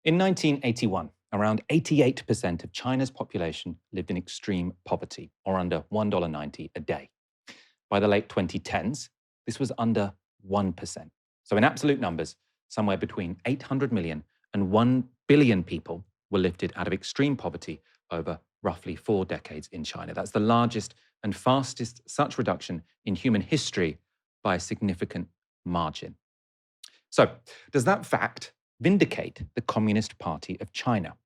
In 1981, around 88% of China's population lived in extreme poverty, or under $1.90 a day. By the late 2010s, this was under 1%. So in absolute numbers, somewhere between 800 million and 1 billion people were lifted out of extreme poverty over roughly 4 decades in China. That's the largest and fastest such reduction in human history by a significant margin. So, does that fact vindicate the Communist Party of China?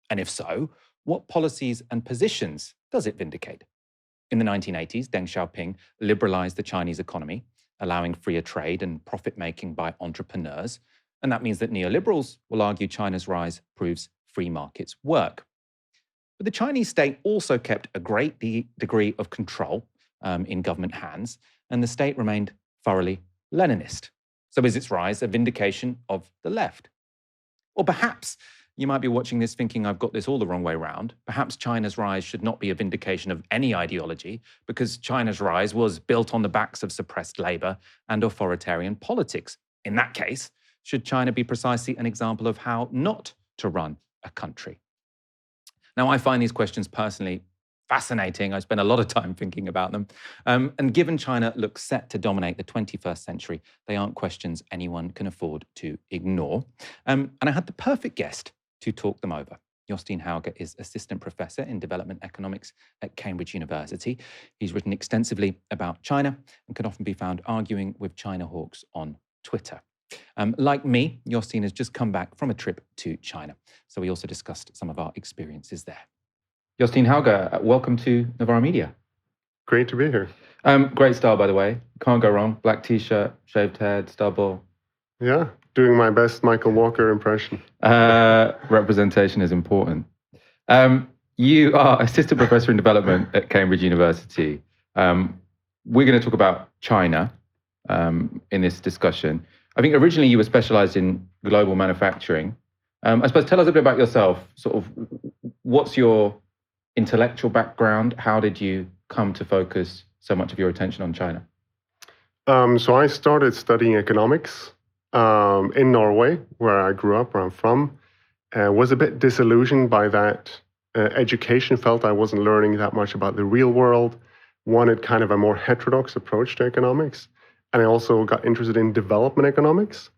And if so, what policies and positions does it vindicate? In the 1980s, Deng Xiaoping liberalized the Chinese economy, allowing freer trade and profit-making by entrepreneurs. And that means that neoliberals will argue China's rise proves free markets work. But the Chinese state also kept a great degree of control in government hands, and the state remained thoroughly Leninist. So is its rise a vindication of the left? Or perhaps you might be watching this thinking I've got this all the wrong way round. Perhaps China's rise should not be a vindication of any ideology because China's rise was built on the backs of suppressed labor and authoritarian politics. In that case, should China be precisely an example of how not to run a country? Now, I find these questions personally fascinating. I spend a lot of time thinking about them. And given China looks set to dominate the 21st century, they aren't questions anyone can afford to ignore. And I had the perfect guest to talk them over. Jostein Hauge is assistant professor in development economics at Cambridge University. He's written extensively about China and can often be found arguing with China hawks on Twitter. Like me, Jostein has just come back from a trip to China. So we also discussed some of our experiences there. Jostein Hauge, welcome to Novara Media. Great to be here. Great style, by the way. Can't go wrong. Black t-shirt, shaved head, stubble. Yeah, doing my best Michael Walker impression. Representation is important. You are assistant professor in development at Cambridge University. We're going to talk about China in this discussion. I think originally you were specialized in global manufacturing. I suppose tell us a bit about yourself. Sort of, what's your intellectual background? How did you come to focus so much of your attention on China? So I started studying economics in Norway, where I grew up, where I'm from. Was a bit disillusioned by that education, felt I wasn't learning that much about the real world, wanted kind of a more heterodox approach to economics. And I also got interested in development economics.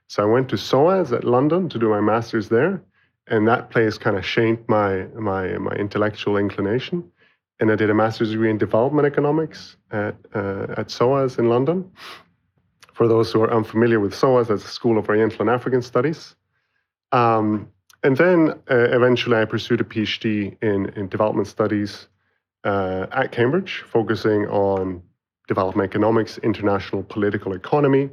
So I went to SOAS at London to do my master's there. And that place kind of shaped my intellectual inclination. And I did a master's degree in development economics at SOAS in London. For those who are unfamiliar with SOAS, that's the School of Oriental and African Studies. And then eventually I pursued a PhD in development studies at Cambridge, focusing on development economics, international political economy.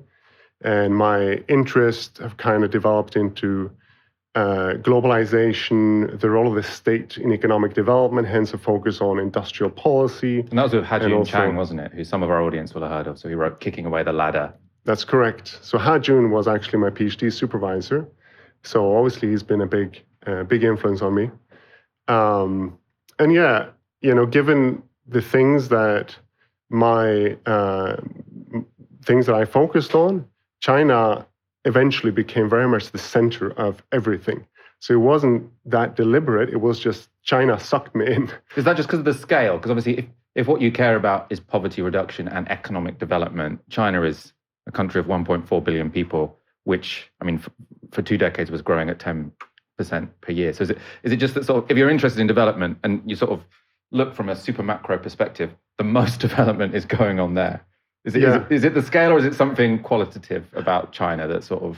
And my interests have kind of developed into globalization, the role of the state in economic development, hence a focus on industrial policy. And that was with Ha-Joon Chang, wasn't it? Who some of our audience will have heard of. So he wrote Kicking Away the Ladder. That's correct. So Ha-Joon was actually my PhD supervisor. So obviously he's been a big influence on me. And yeah, given the things that I focused on, China eventually became very much the center of everything. So it wasn't that deliberate. It was just China sucked me in. Is that just because of the scale? Because obviously if what you care about is poverty reduction and economic development, China is a country of 1.4 billion people, which, I mean, for 2 decades was growing at 10% per year. So is it just that sort of, if you're interested in development and you sort of look from a super macro perspective, the most development is going on there? Is it the scale, or is it something qualitative about China that sort of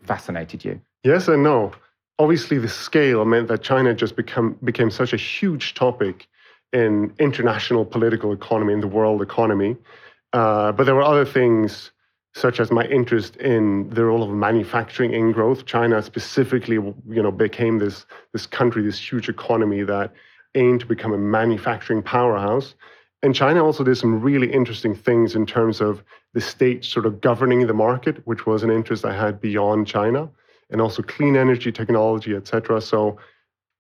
fascinated you? Yes and no. Obviously, the scale meant that China just became such a huge topic in international political economy, in the world economy. But there were other things, such as my interest in the role of manufacturing in growth. China specifically, became this country, this huge economy that aimed to become a manufacturing powerhouse. And China also did some really interesting things in terms of the state sort of governing the market, which was an interest I had beyond China, and also clean energy technology, et cetera. So,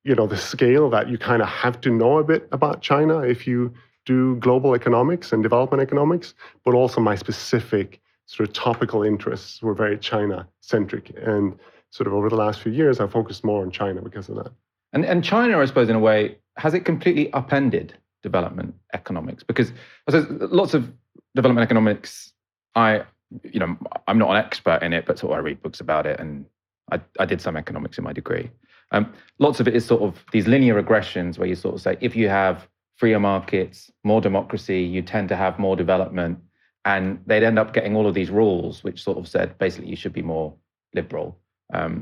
the scale that you kind of have to know a bit about China if you do global economics and development economics, but also my specific sort of topical interests were very China-centric. And sort of over the last few years, I focused more on China because of that. And China, I suppose, in a way, has it completely upended development economics? Because I suppose lots of development economics, I'm not an expert in it, but sort of I read books about it, and I did some economics in my degree. Lots of it is sort of these linear regressions where you sort of say, if you have freer markets, more democracy, you tend to have more development, and they'd end up getting all of these rules, which sort of said, basically, you should be more liberal.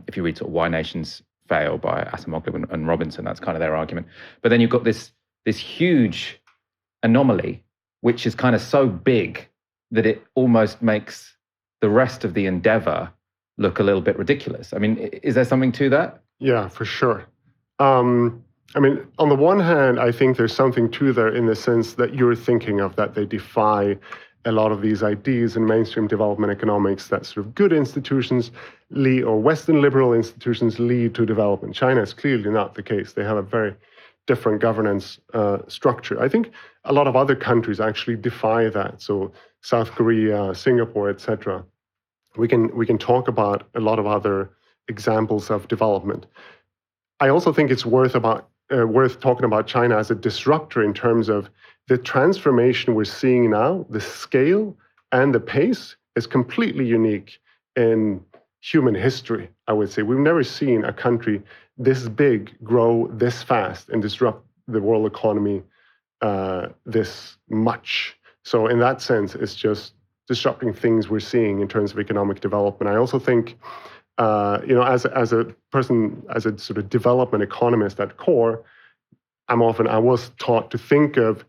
If you read sort of Why Nations Fail by Acemoglu and Robinson, that's kind of their argument. But then you've got this huge anomaly, which is kind of so big that it almost makes the rest of the endeavor look a little bit ridiculous. I mean, is there something to that? Yeah, for sure. I mean, on the one hand, I think there's something to there in the sense that you're thinking of that they defy a lot of these ideas in mainstream development economics that sort of good institutions lead, or Western liberal institutions lead to development. China is clearly not the case. They have a very different governance structure. I think a lot of other countries actually defy that. So South Korea, Singapore, etc. We can talk about a lot of other examples of development. I also think it's worth talking about China as a disruptor in terms of the transformation we're seeing now. The scale and the pace is completely unique in human history, I would say. We've never seen a country this big grow this fast and disrupt the world economy this much. So in that sense, it's just disrupting things we're seeing in terms of economic development. I also think, as a person, as a sort of development economist at core, I was taught to think of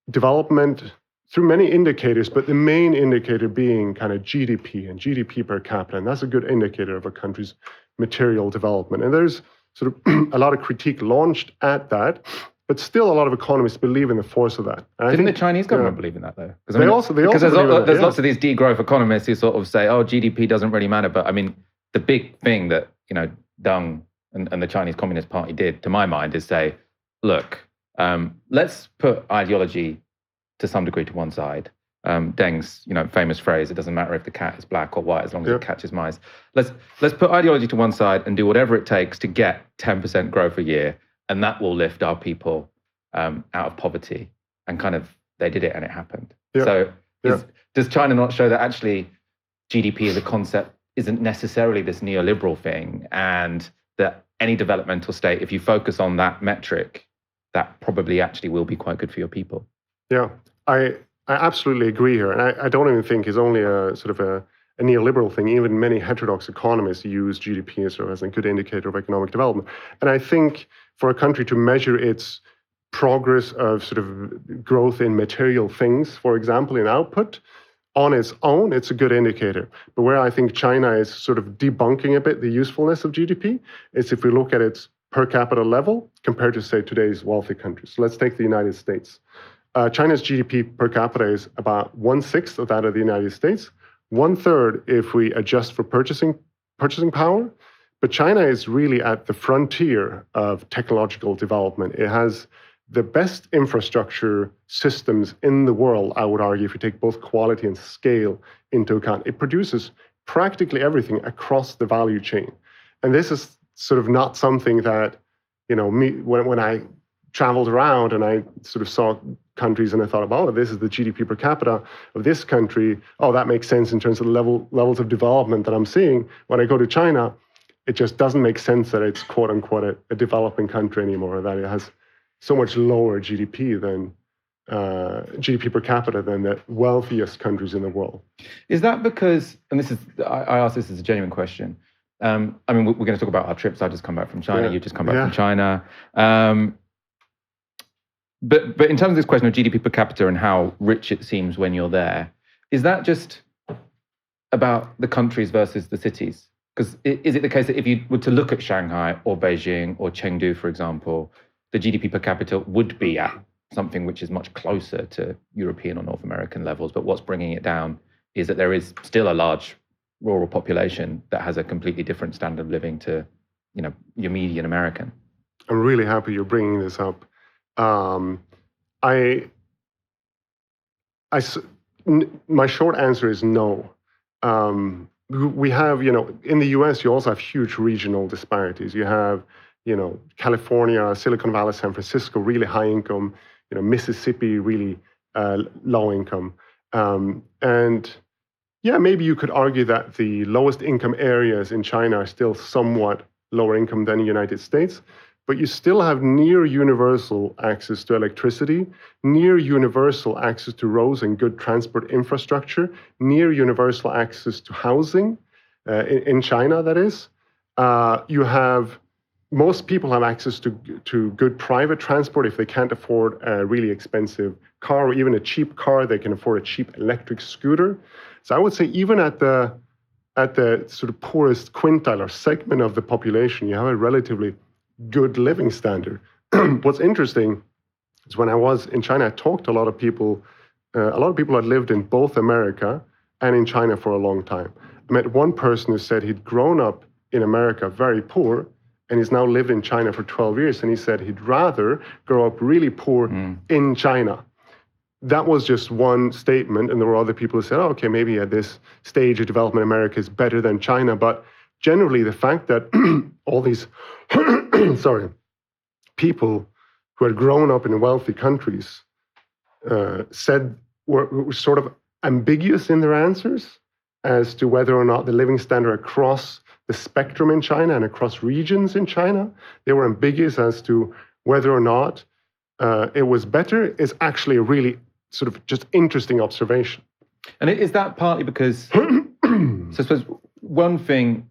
development through many indicators, but the main indicator being kind of GDP and GDP per capita, and that's a good indicator of a country's material development. And there's sort of a lot of critique launched at that, but still a lot of economists believe in the force of that. And Didn't the Chinese government believe in that, though? Because there's lots of these degrowth economists who sort of say, oh, GDP doesn't really matter. But I mean, the big thing that, Deng and the Chinese Communist Party did, to my mind, is say, look, let's put ideology to some degree to one side. Deng's, famous phrase, it doesn't matter if the cat is black or white as long as it catches mice. Let's put ideology to one side and do whatever it takes to get 10% growth a year, and that will lift our people out of poverty. And kind of, they did it and it happened. Yeah. So does China not show that actually GDP as a concept isn't necessarily this neoliberal thing, and that any developmental state, if you focus on that metric, that probably actually will be quite good for your people? Yeah, I absolutely agree here. And I don't even think it's only a sort of a neoliberal thing. Even many heterodox economists use GDP as a good indicator of economic development. And I think for a country to measure its progress of sort of growth in material things, for example, in output, on its own, it's a good indicator. But where I think China is sort of debunking a bit the usefulness of GDP is if we look at its per capita level compared to, say, today's wealthy countries. So let's take the United States. China's GDP per capita is about 1/6 of that of the United States, 1/3 if we adjust for purchasing power. But China is really at the frontier of technological development. It has the best infrastructure systems in the world, I would argue, if you take both quality and scale into account. It produces practically everything across the value chain. And this is sort of not something that, when I traveled around and I sort of saw countries and I thought, oh, this is the GDP per capita of this country. Oh, that makes sense in terms of the levels of development that I'm seeing. When I go to China, it just doesn't make sense that it's quote unquote a developing country anymore, that it has so much lower GDP per capita than the wealthiest countries in the world. Is that because, and this is, I ask this as a genuine question. We're going to talk about our trips. I just come back from China. Yeah. You just come back from China. But in terms of this question of GDP per capita and how rich it seems when you're there, is that just about the countries versus the cities? Because is it the case that if you were to look at Shanghai or Beijing or Chengdu, for example, the GDP per capita would be at something which is much closer to European or North American levels, but what's bringing it down is that there is still a large rural population that has a completely different standard of living to, your median American? I'm really happy you're bringing this up. My short answer is no. we have, in the US, you also have huge regional disparities. You have, California, Silicon Valley, San Francisco, really high income, Mississippi, really low income. And yeah, maybe you could argue that the lowest income areas in China are still somewhat lower income than the United States, but you still have near universal access to electricity, near universal access to roads and good transport infrastructure, near universal access to housing in China, that is. Most people have access to good private transport. If they can't afford a really expensive car or even a cheap car, they can afford a cheap electric scooter. So I would say even at the sort of poorest quintile or segment of the population, you have a relatively good living standard. What's interesting is when I was in China, I talked to a lot of people. A lot of people had lived in both America and in China for a long time. I met one person who said he'd grown up in America very poor, and he's now lived in China for 12 years. And he said he'd rather grow up really poor in China. That was just one statement. And there were other people who said, okay, maybe at this stage of development, America is better than China. But generally, the fact that all these people who had grown up in wealthy countries said were sort of ambiguous in their answers as to whether or not the living standard across the spectrum in China and across regions in China, they were ambiguous as to whether or not it was better, is actually a really sort of just interesting observation. And is that partly because, so I suppose one thing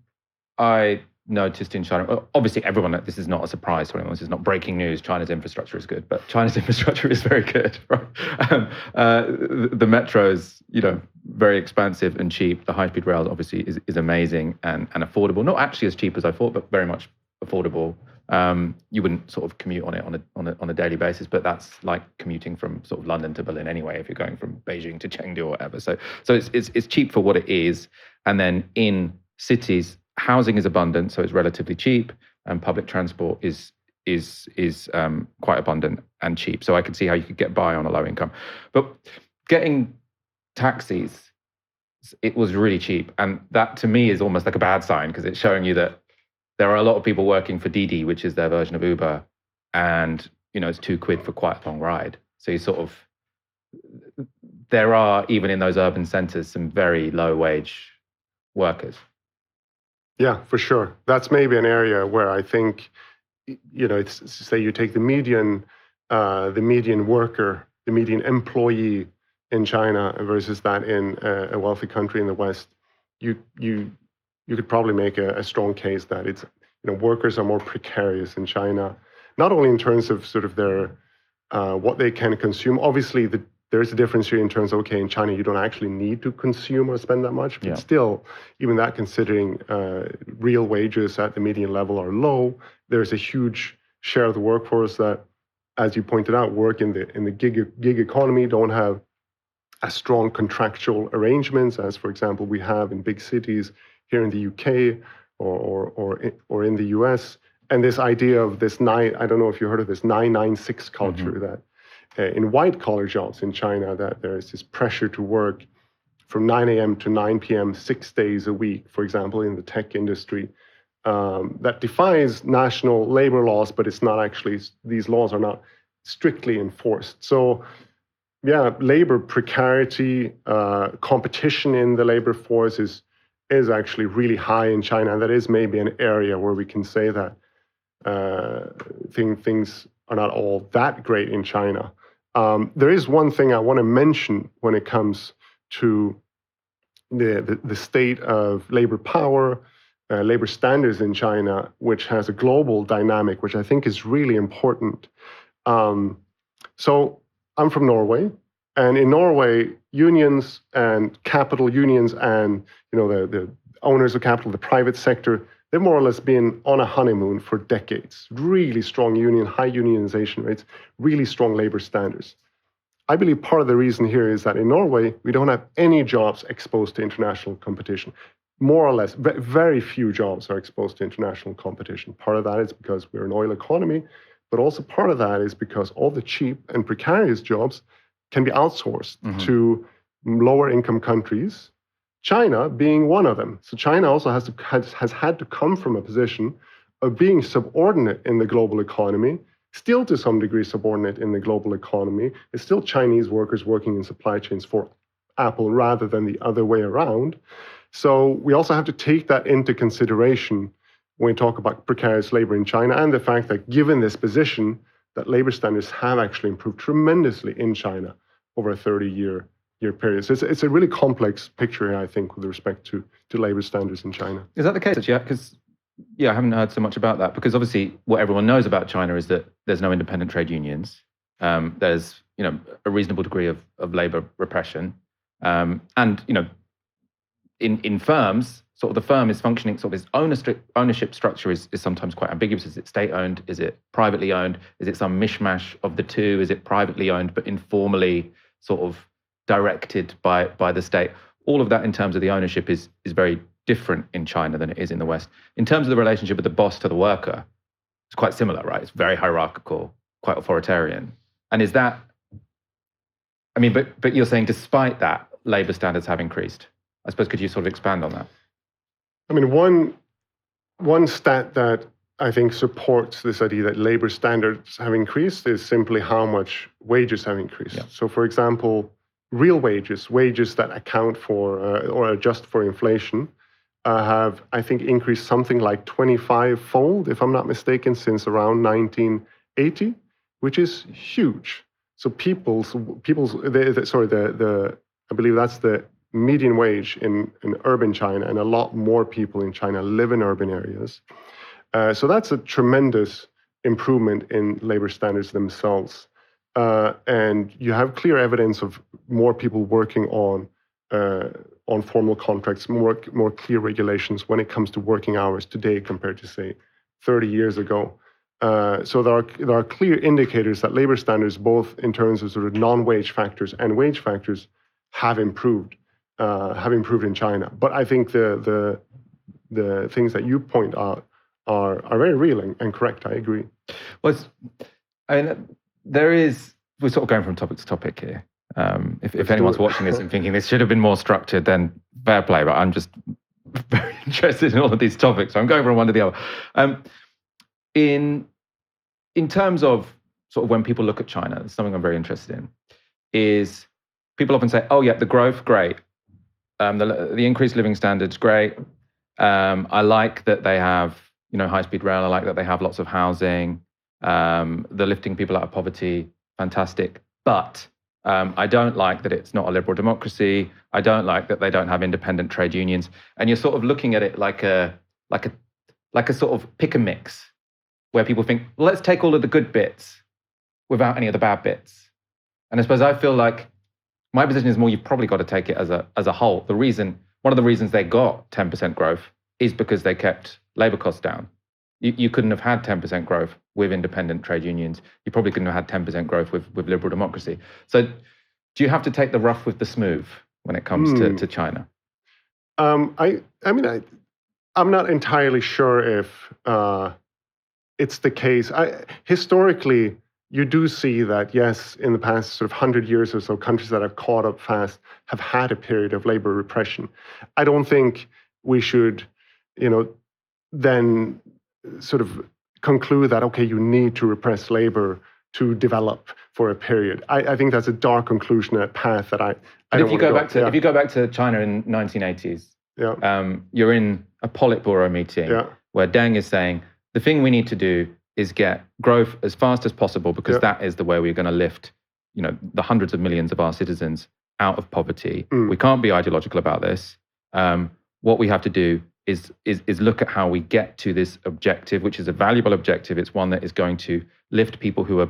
I noticed in China, obviously everyone, this is not a surprise to anyone, this is not breaking news, China's infrastructure is good, but China's infrastructure is very good, right? The metro is, very expansive and cheap. The high-speed rail obviously is amazing and affordable. Not actually as cheap as I thought, but very much affordable. You wouldn't sort of commute on it on a daily basis, but that's like commuting from sort of London to Berlin anyway, if you're going from Beijing to Chengdu or whatever. So it's cheap for what it is. And then in cities, housing is abundant, so it's relatively cheap, and public transport is quite abundant and cheap. So I could see how you could get by on a low income. But getting taxis, it was really cheap. And that to me is almost like a bad sign, because it's showing you that there are a lot of people working for Didi, which is their version of Uber, and it's £2 for quite a long ride. So you sort of, there are, even in those urban centers, some very low wage workers. Yeah, for sure. That's maybe an area where I think, it's say you take the median worker, the median employee in China versus that in a wealthy country in the West, you could probably make a strong case that it's, workers are more precarious in China, not only in terms of sort of their what they can consume. Obviously, there's a difference here in terms of, okay, in China, you don't actually need to consume or spend that much, but still, even that, considering real wages at the median level are low, there's a huge share of the workforce that, as you pointed out, work in the gig economy, don't have as strong contractual arrangements as, for example, we have in big cities here in the UK or in the US. And this idea of this I don't know if you heard of this 996 culture, that in white collar jobs in China, that there's this pressure to work from 9 a.m. to 9 p.m. 6 days a week, for example, in the tech industry, that defies national labor laws, but it's not actually, these laws are not strictly enforced. So yeah, labor precarity, competition in the labor force is actually really high in China. And that is maybe an area where we can say that things are not all that great in China. There is one thing I want to mention when it comes to the state of labor power, labor standards in China, which has a global dynamic, which I think is really important. So I'm from Norway, and in Norway, unions and capital unions and the owners of capital, the private sector, they've more or less been on a honeymoon for decades. Really strong union, high unionization rates, really strong labor standards. I believe part of the reason here is that in Norway, we don't have any jobs exposed to international competition. More or less, very few jobs are exposed to international competition. Part of that is because we're an oil economy, but also part of that is because all the cheap and precarious jobs can be outsourced to lower income countries China being one of them. So China also has had to come from a position of being subordinate in the global economy, still to some degree subordinate in the global economy. It's still Chinese workers working in supply chains for Apple rather than the other way around. So we also have to take that into consideration when we talk about precarious labor in China, and the fact that given this position, that labor standards have actually improved tremendously in China over a 30-year period. So it's a really complex picture here, I think, with respect to labor standards in China. Is that the case? Yeah, because I haven't heard so much about that, because obviously what everyone knows about China is that there's no independent trade unions. There's a reasonable degree of labor repression, and in firms, sort of the firm is functioning, sort of its ownership structure is sometimes quite ambiguous. Is it state-owned? Is it privately owned? Is it some mishmash of the two? Is it privately owned but informally sort of directed by the state? All of that in terms of the ownership is very different in China than it is in the West. In terms of the relationship with the boss to the worker, it's quite similar, right? It's very hierarchical, quite authoritarian. And is that, I mean, but you're saying despite that, labor standards have increased. I suppose, could you sort of expand on that? I mean, one stat that I think supports this idea that labor standards have increased is simply how much wages have increased. Yeah. So, for example, real wages that account for or adjust for inflation, have, I think, increased something like 25-fold, if I'm not mistaken, since around 1980, which is huge. So I believe that's the median wage in urban China, and a lot more people in China live in urban areas. So that's a tremendous improvement in labor standards themselves. And you have clear evidence of more people working on formal contracts, more clear regulations when it comes to working hours today compared to, say, 30 years ago. So there are clear indicators that labor standards, both in terms of sort of non-wage factors and wage factors, have improved in China. But I think the things that you point out are very real and correct. I agree. Well, we're sort of going from topic to topic here. If anyone's watching this and thinking this should have been more structured, then fair play. But I'm just very interested in all of these topics, so I'm going from one to the other. In terms of sort of when people look at China, something I'm very interested in is people often say, "Oh, yeah, the growth, great. The increased living standards, great. I like that they have high-speed rail. I like that they have lots of housing. They're lifting people out of poverty, fantastic. But I don't like that it's not a liberal democracy. I don't like that they don't have independent trade unions." And you're sort of looking at it like a sort of pick and mix, where people think, well, let's take all of the good bits without any of the bad bits. And I suppose I feel like my position is more, you've probably got to take it as a whole. One of the reasons they got 10% growth is because they kept labor costs down. You couldn't have had 10% growth with independent trade unions. You probably couldn't have had 10% growth with liberal democracy. So do you have to take the rough with the smooth when it comes to China? I'm not entirely sure if it's the case. Historically, you do see that, yes, in the past sort of 100 years or so, countries that have caught up fast have had a period of labor repression. I don't think we should, then sort of conclude that, okay, you need to repress labor to develop for a period. I think that's a dark conclusion, a path that I don't if you go back to if you go back to China in 1980s, you're in a Politburo meeting where Deng is saying the thing we need to do is get growth as fast as possible, because that is the way we're going to lift, the hundreds of millions of our citizens out of poverty. We can't be ideological about this. What we have to do is look at how we get to this objective, which is a valuable objective. It's one that is going to lift people who are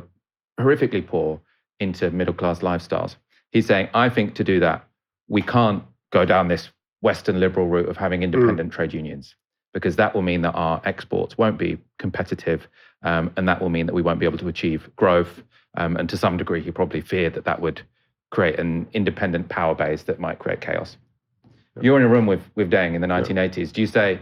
horrifically poor into middle-class lifestyles. He's saying, I think to do that, we can't go down this Western liberal route of having independent trade unions, because that will mean that our exports won't be competitive, and that will mean that we won't be able to achieve growth. And to some degree, he probably feared that would create an independent power base that might create chaos. You're in a room with Deng in the 1980s. Do you say,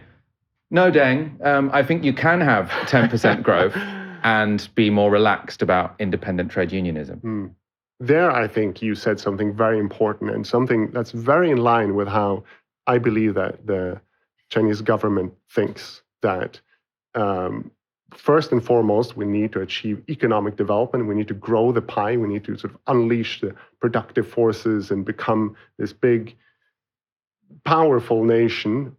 no, Deng, I think you can have 10% growth and be more relaxed about independent trade unionism? There, I think you said something very important, and something that's very in line with how I believe that the Chinese government thinks that first and foremost, we need to achieve economic development. We need to grow the pie. We need to sort of unleash the productive forces and become this big, powerful nation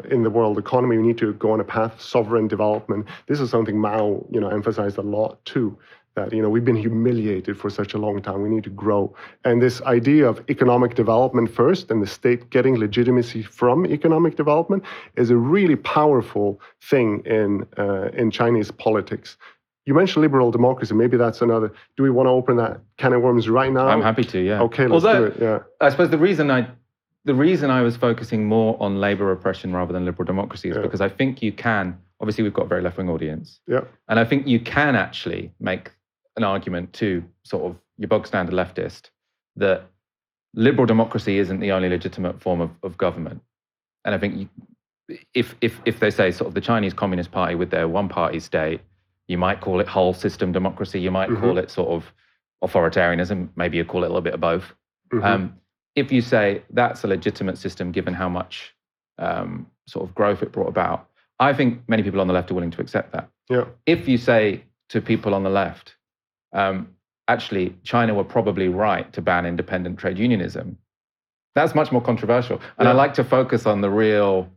in the world economy. We need to go on a path of sovereign development. This is something Mao, emphasized a lot too. That we've been humiliated for such a long time. We need to grow, and this idea of economic development first, and the state getting legitimacy from economic development, is a really powerful thing in Chinese politics. You mentioned liberal democracy. Maybe that's another. Do we want to open that can of worms right now? I'm happy to. Yeah. Okay, let's do it. Yeah. I suppose the reason I was focusing more on labor oppression rather than liberal democracy is because I think you can. Obviously, we've got a very left-wing audience. Yeah. And I think you can actually make an argument to sort of your bog standard leftist that liberal democracy isn't the only legitimate form of government. And I think if they say sort of the Chinese Communist Party with their one-party state, you might call it whole system democracy, you might call it sort of authoritarianism, maybe you call it a little bit of both. If you say that's a legitimate system given how much sort of growth it brought about, I think many people on the left are willing to accept that. Yeah. If you say to people on the left, actually, China were probably right to ban independent trade unionism, that's much more controversial. And I like to focus on the real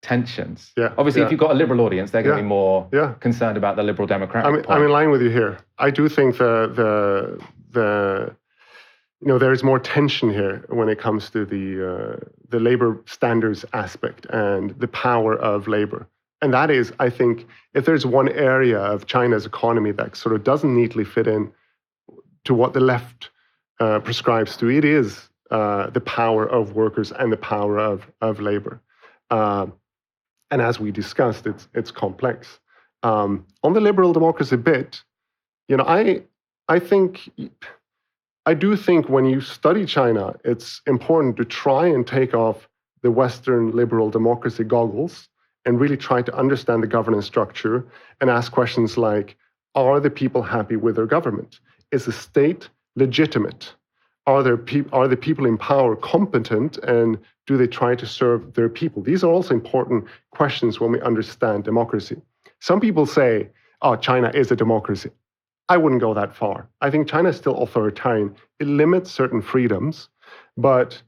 tensions. Yeah. Obviously, if you've got a liberal audience, they're going to be more concerned about the liberal democratic point. I'm in line with you here. I do think there is more tension here when it comes to the labor standards aspect and the power of labor. And that is, I think, if there's one area of China's economy that sort of doesn't neatly fit in to what the left prescribes to, it is the power of workers and the power of labor. And as we discussed, it's complex. On the liberal democracy bit, I do think when you study China, it's important to try and take off the Western liberal democracy goggles and really try to understand the governance structure and ask questions like, are the people happy with their government? Is the state legitimate? Are the people in power competent, and do they try to serve their people? These are also important questions when we understand democracy. Some people say, oh, China is a democracy. I wouldn't go that far. I think China is still authoritarian. It limits certain freedoms, but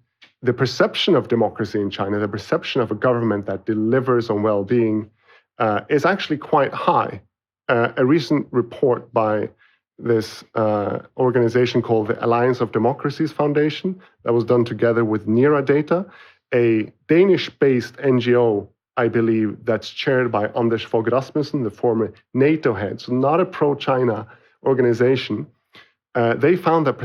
the perception of democracy in China, the perception of a government that delivers on well-being is actually quite high. A recent report by this organization called the Alliance of Democracies Foundation that was done together with NERA Data, a Danish-based NGO, I believe, that's chaired by Anders Fogh Rasmussen, the former NATO head, so not a pro-China organization. They found that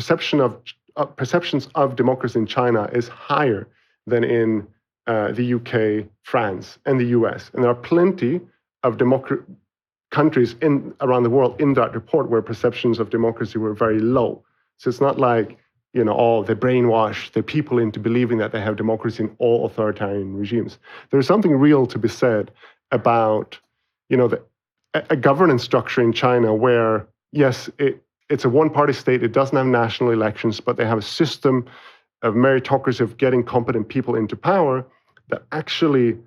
perceptions of democracy in China is higher than in the UK, France, and the US. And there are plenty of countries around the world in that report where perceptions of democracy were very low. So it's not like, they brainwash the people into believing that they have democracy in all authoritarian regimes. There's something real to be said about, a governance structure in China where, yes, it's a one-party state. It doesn't have national elections, but they have a system of meritocracy of getting competent people into power that actually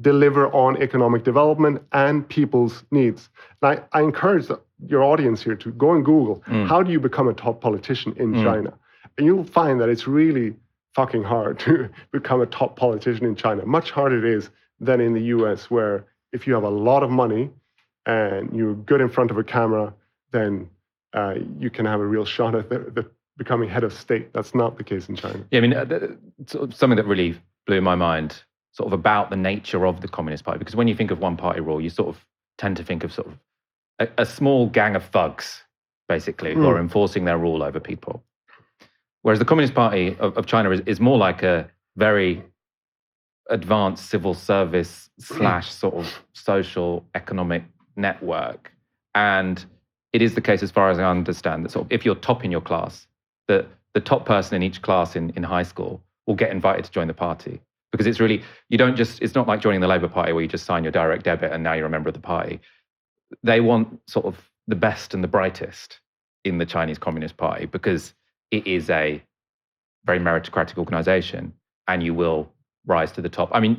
deliver on economic development and people's needs. And I encourage your audience here to go and Google, how do you become a top politician in China? And you'll find that it's really fucking hard to become a top politician in China. Much harder it is than in the US, where if you have a lot of money and you're good in front of a camera, then you can have a real shot at becoming head of state. That's not the case in China. Yeah, I mean, something that really blew my mind sort of about the nature of the Communist Party, because when you think of one-party rule, you sort of tend to think of sort of a small gang of thugs, basically, who are enforcing their rule over people. Whereas the Communist Party of China is more like a very advanced civil service / sort of social economic network. And it is the case, as far as I understand, that sort of if you're top in your class, the top person in each class in high school will get invited to join the party. Because it's really, it's not like joining the Labour Party where you just sign your direct debit and now you're a member of the party. They want sort of the best and the brightest in the Chinese Communist Party because it is a very meritocratic organization and you will rise to the top. I mean,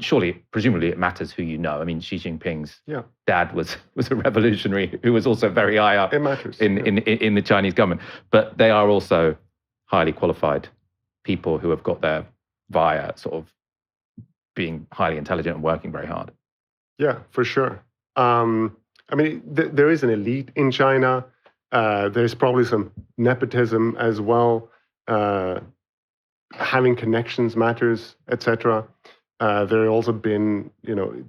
presumably it matters who you know. I mean, Xi Jinping's dad was a revolutionary who was also very high up it matters. in the Chinese government. But they are also highly qualified people who have got there via sort of being highly intelligent and working very hard. Yeah, for sure. I mean, there is an elite in China. There's probably some nepotism as well. Having connections matters, etc. There have also been,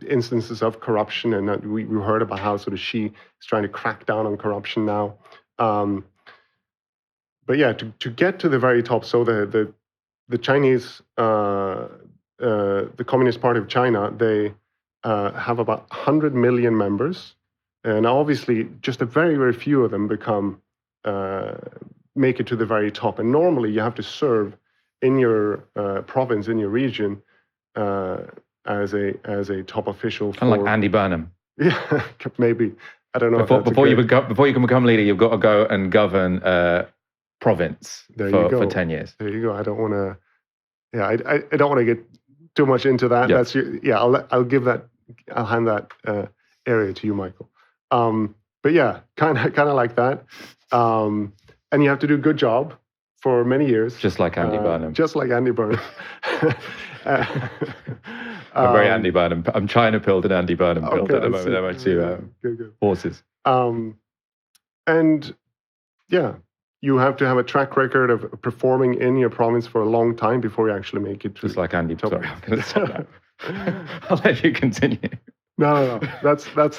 instances of corruption, and we heard about how sort of Xi is trying to crack down on corruption now. But yeah, to get to the very top, so the Chinese, the Communist Party of China, they have about 100 million members, and obviously just a very, very few of them make it to the very top. And normally you have to serve in your province, in your region, as a top official. Kind of like Andy Burnham. Yeah, maybe. I don't know. Before you can become leader, you've got to go and govern province for 10 years. There you go. I don't want to. Yeah, I don't want to get too much into that. Yeah. I'll hand that area to you, Michael. But yeah, kind of like that. And you have to do a good job for many years. Just like Andy Burnham. Just like Andy Burnham. I'm very Andy Burnham. I'm China pilled and Andy Burnham pilled at the moment. They're my two good. horses. And yeah, you have to have a track record of performing in your province for a long time before you actually make it. Just like Andy. Sorry, I'm going to stop now. I'll let you continue. No. That's. I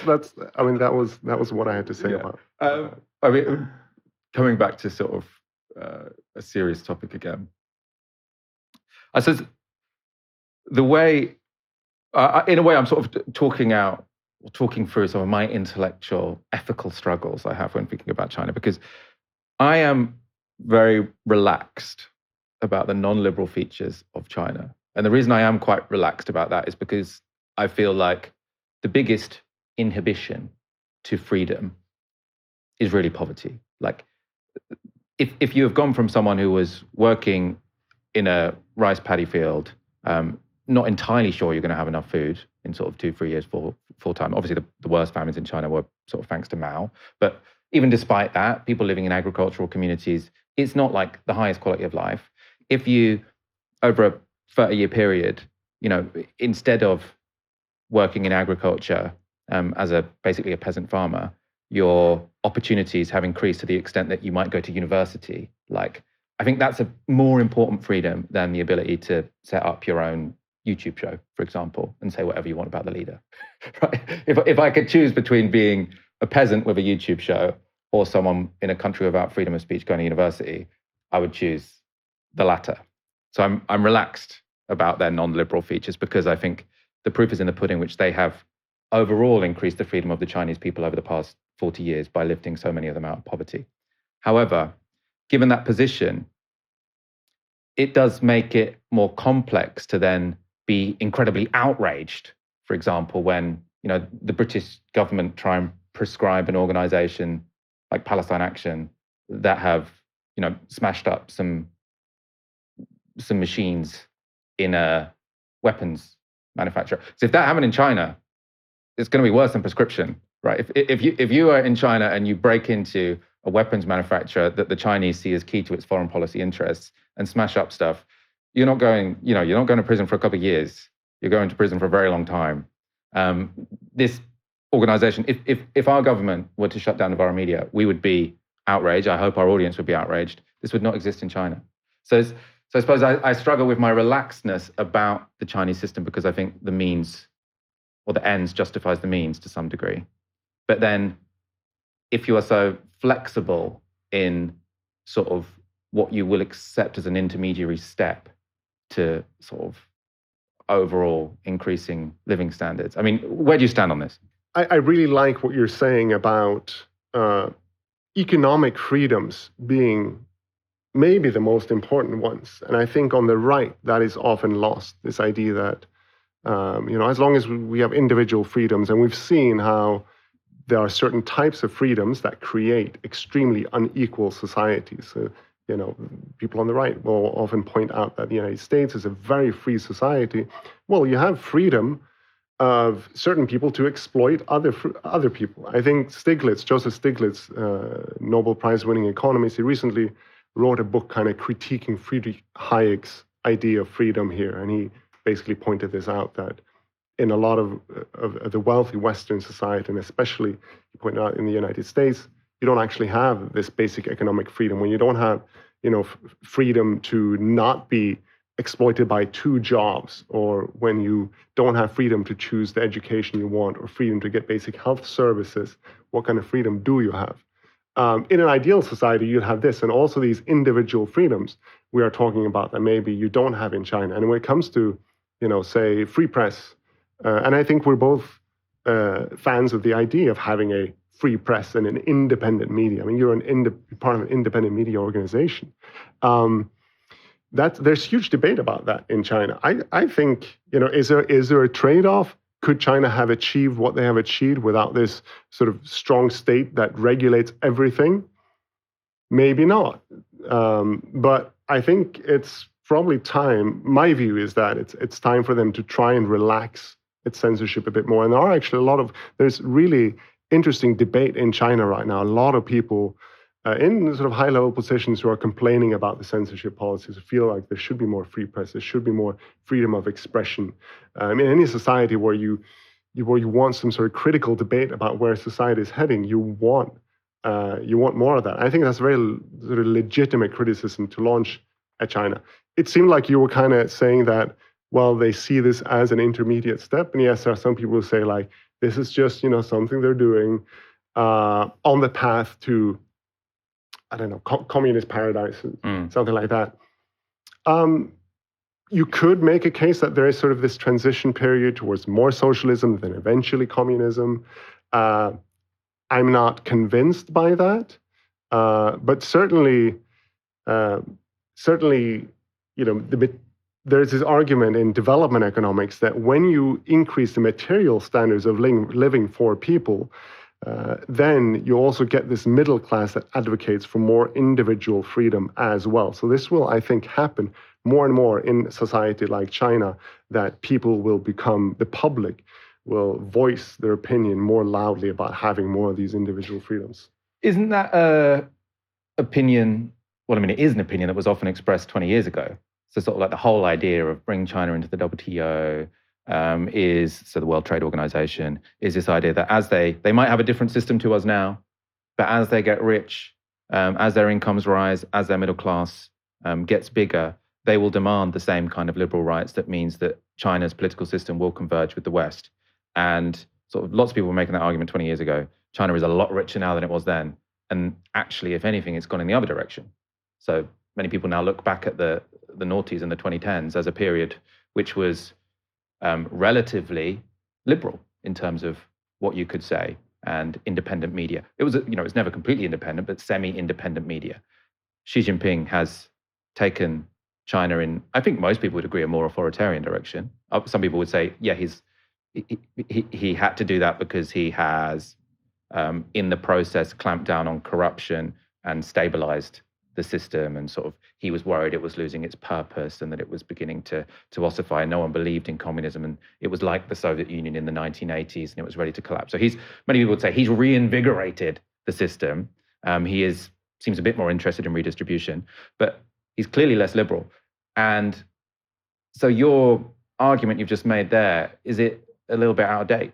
mean, that was what I had to say about. I mean, coming back to sort of a serious topic again. I suppose the way, in a way, I'm sort of talking through some of my intellectual, ethical struggles I have when thinking about China, because I am very relaxed about the non-liberal features of China. And the reason I am quite relaxed about that is because I feel like the biggest inhibition to freedom is really poverty. Like, if you have gone from someone who was working in a rice paddy field, not entirely sure you're going to have enough food in sort of 2-3 years full time. Obviously, the worst famines in China were sort of thanks to Mao. But even despite that, people living in agricultural communities, it's not like the highest quality of life. If you, over a 30-year period, instead of working in agriculture as basically a peasant farmer, your opportunities have increased to the extent that you might go to university. Like, I think that's a more important freedom than the ability to set up your own YouTube show, for example, and say whatever you want about the leader. Right? If I could choose between being a peasant with a YouTube show or someone in a country without freedom of speech going to university, I would choose the latter. So I'm relaxed about their non-liberal features because I think the proof is in the pudding, which they have overall increased the freedom of the Chinese people over the past 40 years by lifting so many of them out of poverty. However, given that position, it does make it more complex to then be incredibly outraged, for example, when the British government try and prescribe an organization like Palestine Action that have smashed up some machines in a weapons manufacturer. So if that happened in China, it's going to be worse than prescription, right? If you are in China and you break into a weapons manufacturer that the Chinese see as key to its foreign policy interests and smash up stuff, you're not going to prison for a couple of years. You're going to prison for a very long time. This organization, if our government were to shut down Novara Media, we would be outraged. I hope our audience would be outraged. This would not exist in China. So I suppose I struggle with my relaxedness about the Chinese system because I think the means or the ends justifies the means to some degree. But then if you are so flexible in sort of what you will accept as an intermediary step to sort of overall increasing living standards. I mean, where do you stand on this? I really like what you're saying about economic freedoms being maybe the most important ones. And I think on the right, that is often lost, this idea that, as long as we have individual freedoms, and we've seen how there are certain types of freedoms that create extremely unequal societies. So people on the right will often point out that the United States is a very free society. Well, you have freedom of certain people to exploit other people. I think Joseph Stiglitz, Nobel Prize-winning economist, he recently wrote a book kind of critiquing Friedrich Hayek's idea of freedom here, and he basically pointed this out, that in a lot of the wealthy Western society, and especially, he pointed out, in the United States, you don't actually have this basic economic freedom. When you don't have, freedom to not be exploited by two jobs, or when you don't have freedom to choose the education you want, or freedom to get basic health services, what kind of freedom do you have? In an ideal society, you'd have this, and also these individual freedoms we are talking about that maybe you don't have in China. And when it comes to, say, free press, and I think we're both fans of the idea of having a free press and an independent media. I mean, you're part of an independent media organization. There's huge debate about that in China. I think, is there a trade-off? Could China have achieved what they have achieved without this sort of strong state that regulates everything? Maybe not. But I think it's probably time. My view is that it's time for them to try and relax its censorship a bit more. And there are actually there's really interesting debate in China right now. A lot of people in sort of high-level positions who are complaining about the censorship policies, who feel like there should be more free press, there should be more freedom of expression. In any society where you want some sort of critical debate about where society is heading, you want more of that. I think that's a very sort of legitimate criticism to launch at China. It seemed like you were kind of saying that, well, they see this as an intermediate step. And yes, there are some people who say, like, this is just, something they're doing on the path to, I don't know, communist paradise, something like that. You could make a case that there is sort of this transition period towards more socialism, then eventually communism. I'm not convinced by that, but certainly, there's this argument in development economics that when you increase the material standards of living for people, then you also get this middle class that advocates for more individual freedom as well. So this will, I think, happen more and more in a society like China, that the public will voice their opinion more loudly about having more of these individual freedoms. Isn't that opinion, well, I mean, it is an opinion that was often expressed 20 years ago. So sort of like the whole idea of bring China into the WTO, the World Trade Organization, is this idea that as they might have a different system to us now, but as they get rich, as their incomes rise, as their middle class gets bigger, they will demand the same kind of liberal rights. That means that China's political system will converge with the West. And sort of lots of people were making that argument 20 years ago. China is a lot richer now than it was then. And actually, if anything, it's gone in the other direction. So many people now look back at the noughties and the 2010s as a period which was relatively liberal in terms of what you could say, and independent media. It was, it's never completely independent, but semi-independent media. Xi Jinping has taken China in, I think most people would agree, a more authoritarian direction. Some people would say, yeah, he had to do that because he has, in the process, clamped down on corruption and stabilized the system, and sort of he was worried it was losing its purpose and that it was beginning to ossify. No one believed in communism, and it was like the Soviet Union in the 1980s, and it was ready to collapse. So many people would say he's reinvigorated the system. He seems a bit more interested in redistribution, but he's clearly less liberal. And so your argument you've just made there, is it a little bit out of date?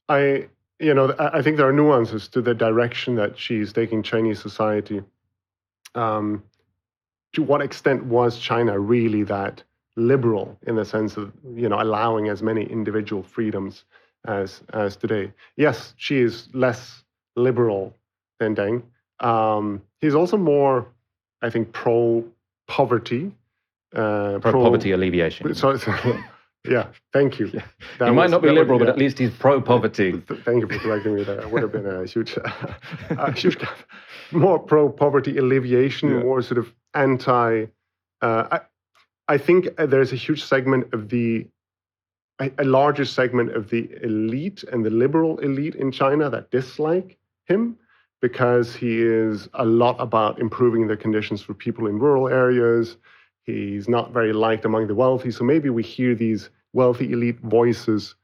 I think there are nuances to the direction that she's taking Chinese society. To what extent was China really that liberal in the sense of, allowing as many individual freedoms as today? Yes, she is less liberal than Deng. He's also more, I think, pro-poverty. Pro-poverty alleviation. Yeah, thank you. Yeah. He might not be liberal, but at least he's pro-poverty. Thank you for correcting me there. It would have been a huge more pro-poverty alleviation, more sort of anti. I think there's a huge segment of a larger segment of the elite and the liberal elite in China that dislike him. because he is a lot about improving the conditions for people in rural areas. He's not very liked among the wealthy. So maybe we hear these wealthy elite voices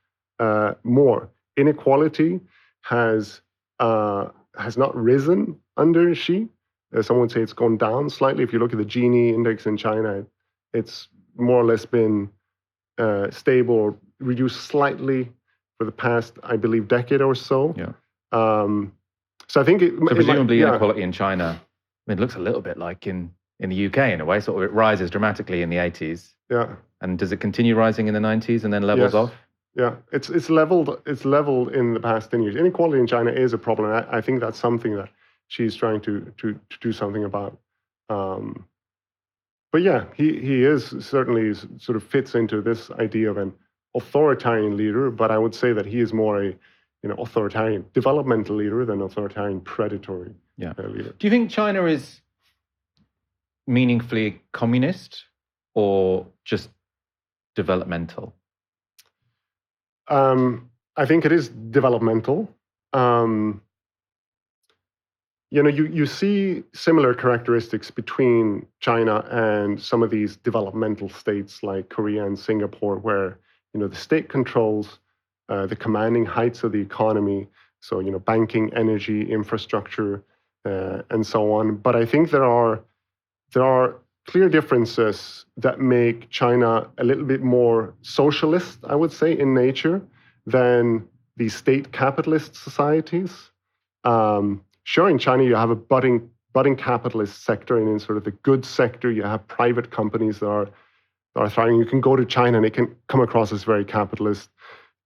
more. Inequality has not risen under Xi. Some would say it's gone down slightly. If you look at the Gini index in China, it's more or less been stable or reduced slightly for the past, I believe, decade or so. Yeah. So I think presumably inequality in China, it looks a little bit like in the UK in a way. Sort of it rises dramatically in the 80s. Yeah. And does it continue rising in the 90s and then levels off? Yeah, it's leveled in the past 10 years. Inequality in China is a problem. I think that's something that she's trying to do something about. But yeah, he is certainly sort of fits into this idea of an authoritarian leader. But I would say that he is more a authoritarian developmental leader than authoritarian predatory leader. Do you think China is meaningfully communist or just developmental? I think it is developmental. You see similar characteristics between China and some of these developmental states like Korea and Singapore, where the state controls the commanding heights of the economy. So banking, energy, infrastructure, and so on. But I think there are clear differences that make China a little bit more socialist, I would say, in nature than the state capitalist societies. Sure, in China you have a budding capitalist sector, and in sort of the goods sector you have private companies that are thriving. You can go to China and it can come across as very capitalist.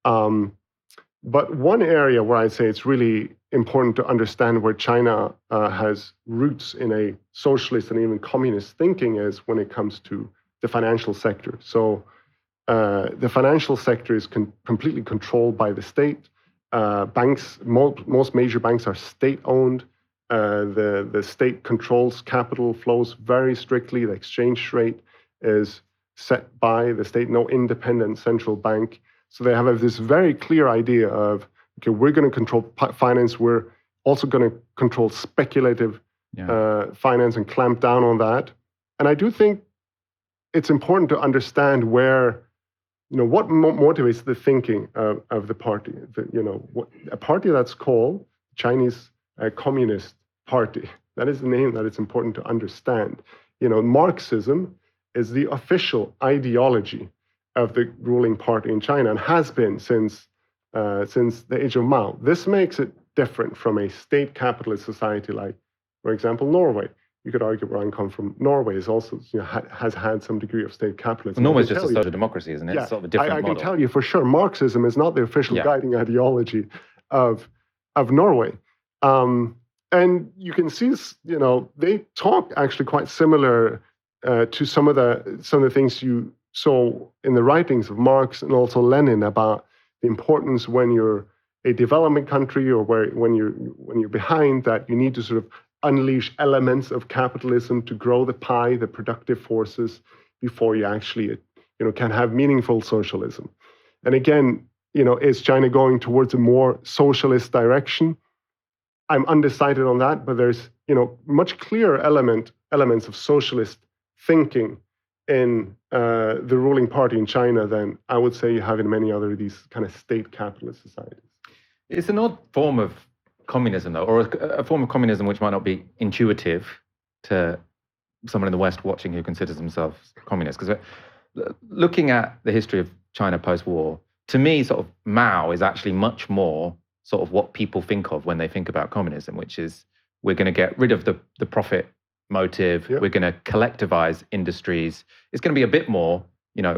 But one area where I'd say it's really important to understand where China has roots in a socialist and even communist thinking is when it comes to the financial sector. So the financial sector is completely controlled by the state. Banks, most major banks are state-owned. The state controls capital flows very strictly. The exchange rate is set by the state, no independent central bank. So they have this very clear idea of, okay, we're going to control finance. We're also going to control speculative finance and clamp down on that. And I do think it's important to understand where, what motivates the thinking of the party. A party that's called Chinese Communist Party. That is the name that it's important to understand. Marxism is the official ideology of the ruling party in China and has been since the age of Mao. This makes it different from a state capitalist society like, for example, Norway. You could argue where I come from. Norway is also has had some degree of state capitalism. Well, Norway's just a social democracy, isn't it? Yeah, it's sort of a different model. I can tell you for sure, Marxism is not the official guiding ideology of Norway. And you can see, they talk actually quite similar to some of the things you saw in the writings of Marx and also Lenin about the importance when you're a development country or when you're behind, that you need to sort of unleash elements of capitalism to grow the pie, the productive forces, before you actually can have meaningful socialism. And again, is China going towards a more socialist direction? I'm undecided on that, but there's much clearer elements of socialist thinking in the ruling party in China than I would say you have in many other of these kind of state capitalist societies. It's an odd form of communism, though, or a form of communism which might not be intuitive to someone in the West watching who considers themselves communist. Because looking at the history of China post-war, to me, sort of Mao is actually much more sort of what people think of when they think about communism, which is we're going to get rid of the profit motive. Yep. We're going to collectivize industries. It's going to be a bit more,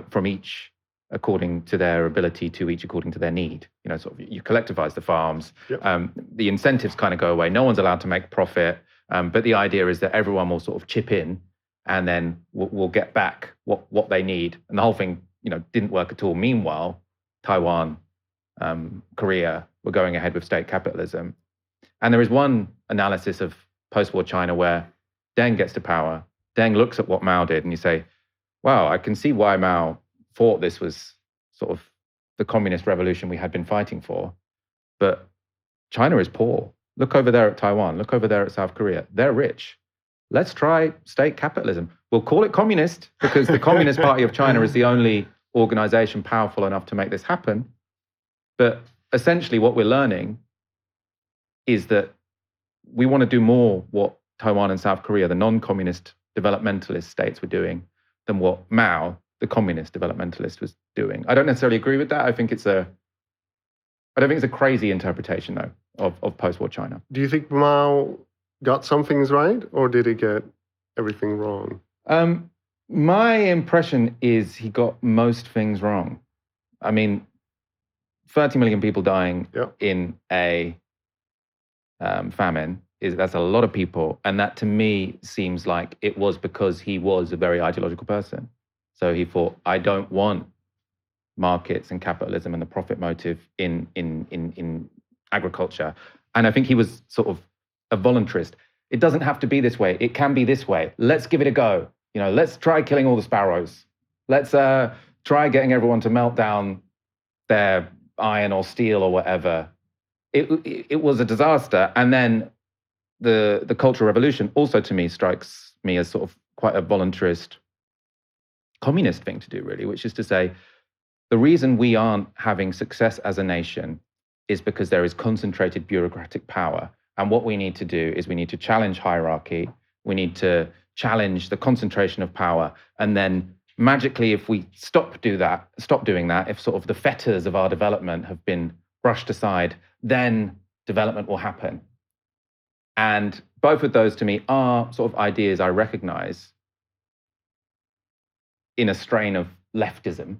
from each according to their ability to each according to their need. Sort of you collectivize the farms. Yep. The incentives kind of go away. No one's allowed to make profit. But the idea is that everyone will sort of chip in and then we'll get back what they need. And the whole thing, didn't work at all. Meanwhile, Taiwan, Korea were going ahead with state capitalism. And there is one analysis of post-war China where Deng gets to power. Deng looks at what Mao did and you say, wow, I can see why Mao thought this was sort of the communist revolution we had been fighting for. But China is poor. Look over there at Taiwan. Look over there at South Korea. They're rich. Let's try state capitalism. We'll call it communist because the Communist Party of China is the only organization powerful enough to make this happen. But essentially what we're learning is that we want to do more what Taiwan and South Korea, the non-communist developmentalist states, were doing than what Mao, the communist developmentalist, was doing. I don't necessarily agree with that. I don't think it's a crazy interpretation, though, of post-war China. Do you think Mao got some things right, or did he get everything wrong? My impression is he got most things wrong. I mean, 30 million people dying in a famine, that's a lot of people. And that to me seems like it was because he was a very ideological person. So he thought, I don't want markets and capitalism and the profit motive in agriculture. And I think he was sort of a voluntarist. It doesn't have to be this way. It can be this way. Let's give it a go. Let's try killing all the sparrows. Let's try getting everyone to melt down their iron or steel or whatever. It was a disaster. And then the Cultural Revolution also, to me, strikes me as sort of quite a voluntarist communist thing to do, really, which is to say, the reason we aren't having success as a nation is because there is concentrated bureaucratic power. And what we need to do is we need to challenge hierarchy. We need to challenge the concentration of power. And then magically, if we stop doing that, if sort of the fetters of our development have been brushed aside, then development will happen. And both of those, to me, are sort of ideas I recognize in a strain of leftism,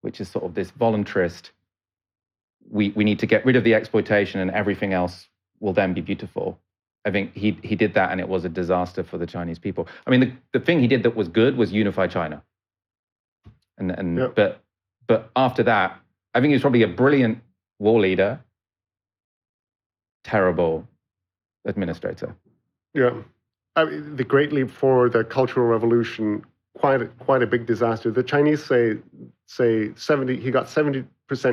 which is sort of this voluntarist, we need to get rid of the exploitation and everything else will then be beautiful. I think he did that, and it was a disaster for the Chinese people. I mean, the thing he did that was good was unify China. But after that, I think he was probably a brilliant war leader, terrible administrator. Yeah. I mean, the Great Leap Forward, the Cultural Revolution, quite a big disaster. The Chinese say 70. He got 70%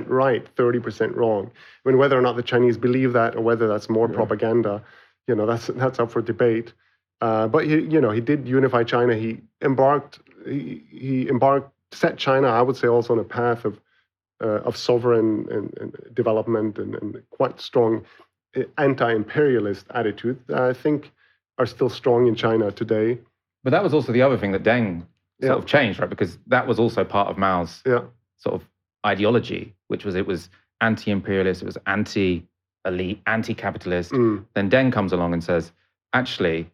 right, 30% wrong. I mean, whether or not the Chinese believe that, or whether that's more propaganda, that's up for debate. But he did unify China. He set China, I would say, also on a path of sovereign and development and quite strong anti-imperialist attitude that I think are still strong in China today. But that was also the other thing that Deng sort of changed, right? Because that was also part of Mao's sort of ideology, which was it was anti-imperialist, it was anti-elite, anti-capitalist. Then Deng comes along and says, actually,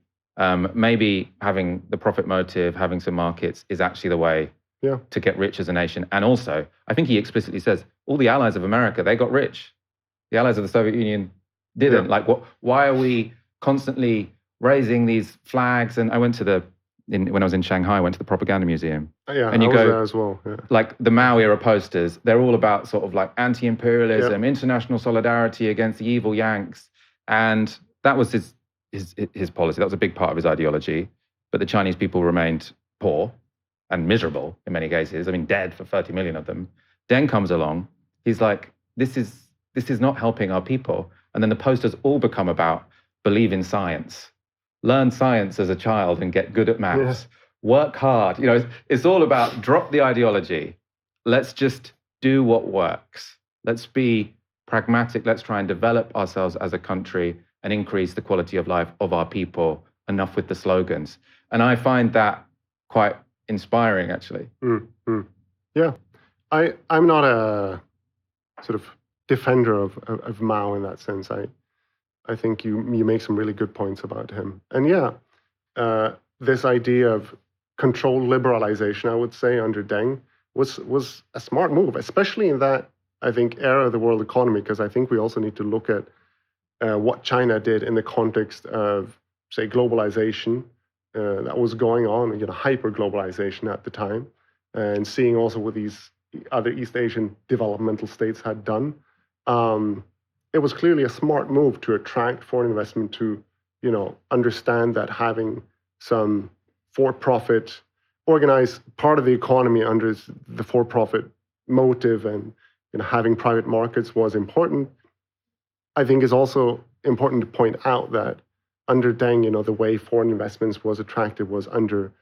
maybe having the profit motive, having some markets is actually the way to get rich as a nation. And also, I think he explicitly says, all the allies of America, they got rich. The allies of the Soviet Union didn't. Like, why are we constantly raising these flags? And I went to when I was in Shanghai, I went to the propaganda museum. And you go there as well. Yeah. Like the Mao era posters, they're all about sort of like anti-imperialism, international solidarity against the evil Yanks. And that was his policy. That was a big part of his ideology. But the Chinese people remained poor and miserable in many cases. I mean, dead for 30 million of them. Deng comes along. He's like, this is not helping our people. And then the posters all become about believe in science. Learn science as a child and get good at maths. Work hard. It's all about drop the ideology. Let's just do what works. Let's be pragmatic. Let's try and develop ourselves as a country and increase the quality of life of our people. Enough with the slogans. And I find that quite inspiring, actually. Yeah. I'm not a sort of defender of Mao in that sense. I think you make some really good points about him. And this idea of controlled liberalization, I would say, under Deng was a smart move, especially in that, I think, era of the world economy, because I think we also need to look at what China did in the context of, say, globalization that was going on, hyper-globalization at the time, and seeing also what these other East Asian developmental states had done. It was clearly a smart move to attract foreign investment, to, understand that having some for-profit, organized part of the economy under the for-profit motive and having private markets was important. I think it's also important to point out that under Deng, the way foreign investments was attractive was under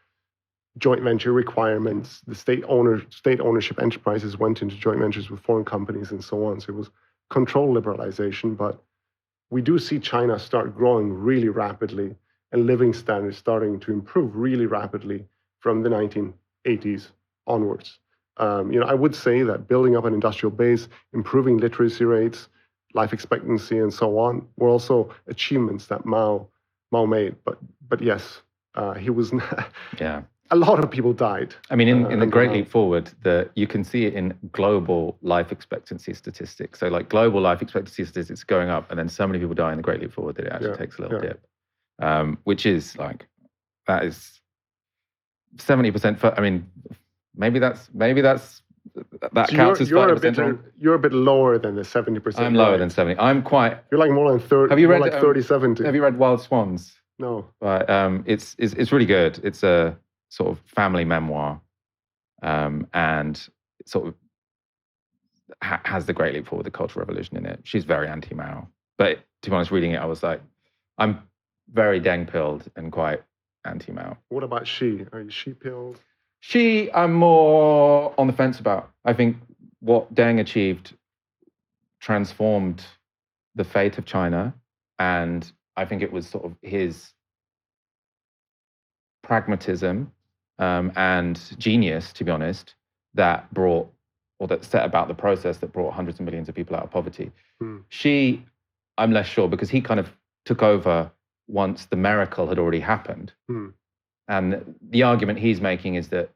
joint venture requirements. The state ownership enterprises went into joint ventures with foreign companies and so on. So it was control liberalization, but we do see China start growing really rapidly and living standards starting to improve really rapidly from the 1980s onwards. I would say that building up an industrial base, improving literacy rates, life expectancy, and so on were also achievements that Mao made. But yes, he was. Yeah. A lot of people died. I mean, in the Great Leap Forward, you can see it in global life expectancy statistics. So like global life expectancy statistics going up, and then so many people die in the Great Leap Forward that it actually takes a little dip, which is like, that is 70%. I mean, maybe that so counts as 5% wrong. You're a bit lower than the 70%. I'm lower than 70. You're like more than 30. Have you read 30-70? Have you read Wild Swans? No. But it's really good. It's a sort of family memoir, and sort of has the Great Leap Forward, the Cultural Revolution in it. She's very anti-Mao. But to be honest, reading it, I was like, I'm very Deng-pilled and quite anti-Mao. What about Xi? Are you Xi-pilled? Xi, I'm more on the fence about. I think what Deng achieved transformed the fate of China, and I think it was sort of his pragmatism and genius, to be honest, that set about the process that brought hundreds of millions of people out of poverty. Xi, I'm less sure, because he kind of took over once the miracle had already happened. And the argument he's making is that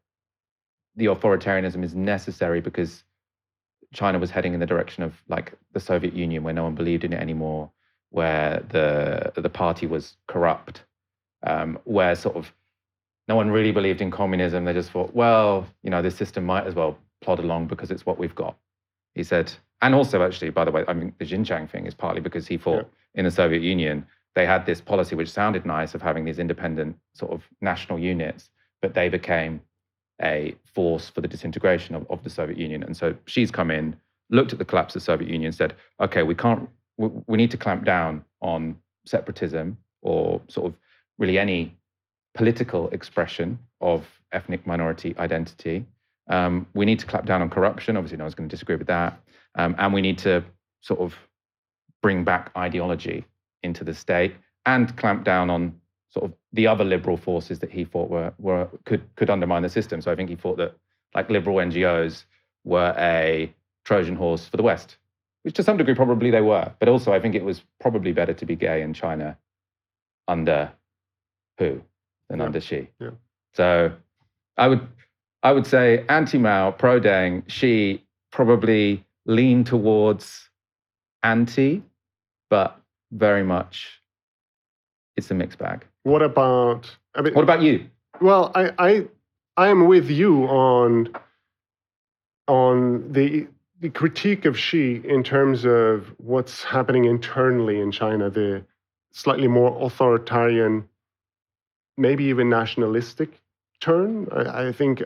the authoritarianism is necessary because China was heading in the direction of like the Soviet Union, where no one believed in it anymore, where the party was corrupt, where sort of no one really believed in communism. They just thought, well, this system might as well plod along because it's what we've got. He said, and also actually, by the way, I mean, the Xinjiang thing is partly because he thought in the Soviet Union, they had this policy which sounded nice of having these independent sort of national units, but they became a force for the disintegration of the Soviet Union. And so Xi's come in, looked at the collapse of the Soviet Union, said, okay, we need to clamp down on separatism or sort of really any political expression of ethnic minority identity. We need to clamp down on corruption. Obviously, no one's going to disagree with that. And we need to sort of bring back ideology into the state and clamp down on sort of the other liberal forces that he thought could undermine the system. So I think he thought that like liberal NGOs were a Trojan horse for the West, which to some degree probably they were. But also I think it was probably better to be gay in China under Hu than under Xi. Yeah. So I would say anti-Mao, pro-Deng, Xi probably lean towards anti, but very much it's a mixed bag. What about you? Well, I am with you on the critique of Xi in terms of what's happening internally in China, the slightly more authoritarian, maybe even nationalistic turn. I think,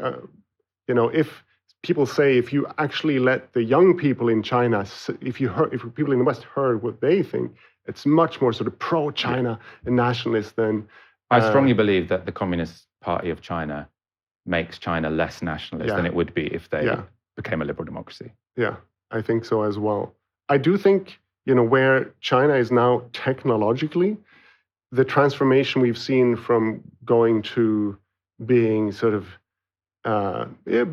if people say, if you actually let the young people in China, if people in the West heard what they think, it's much more sort of pro-China and nationalist than... I strongly believe that the Communist Party of China makes China less nationalist than it would be if they became a liberal democracy. Yeah, I think so as well. I do think, where China is now technologically, the transformation we've seen from going to being sort of,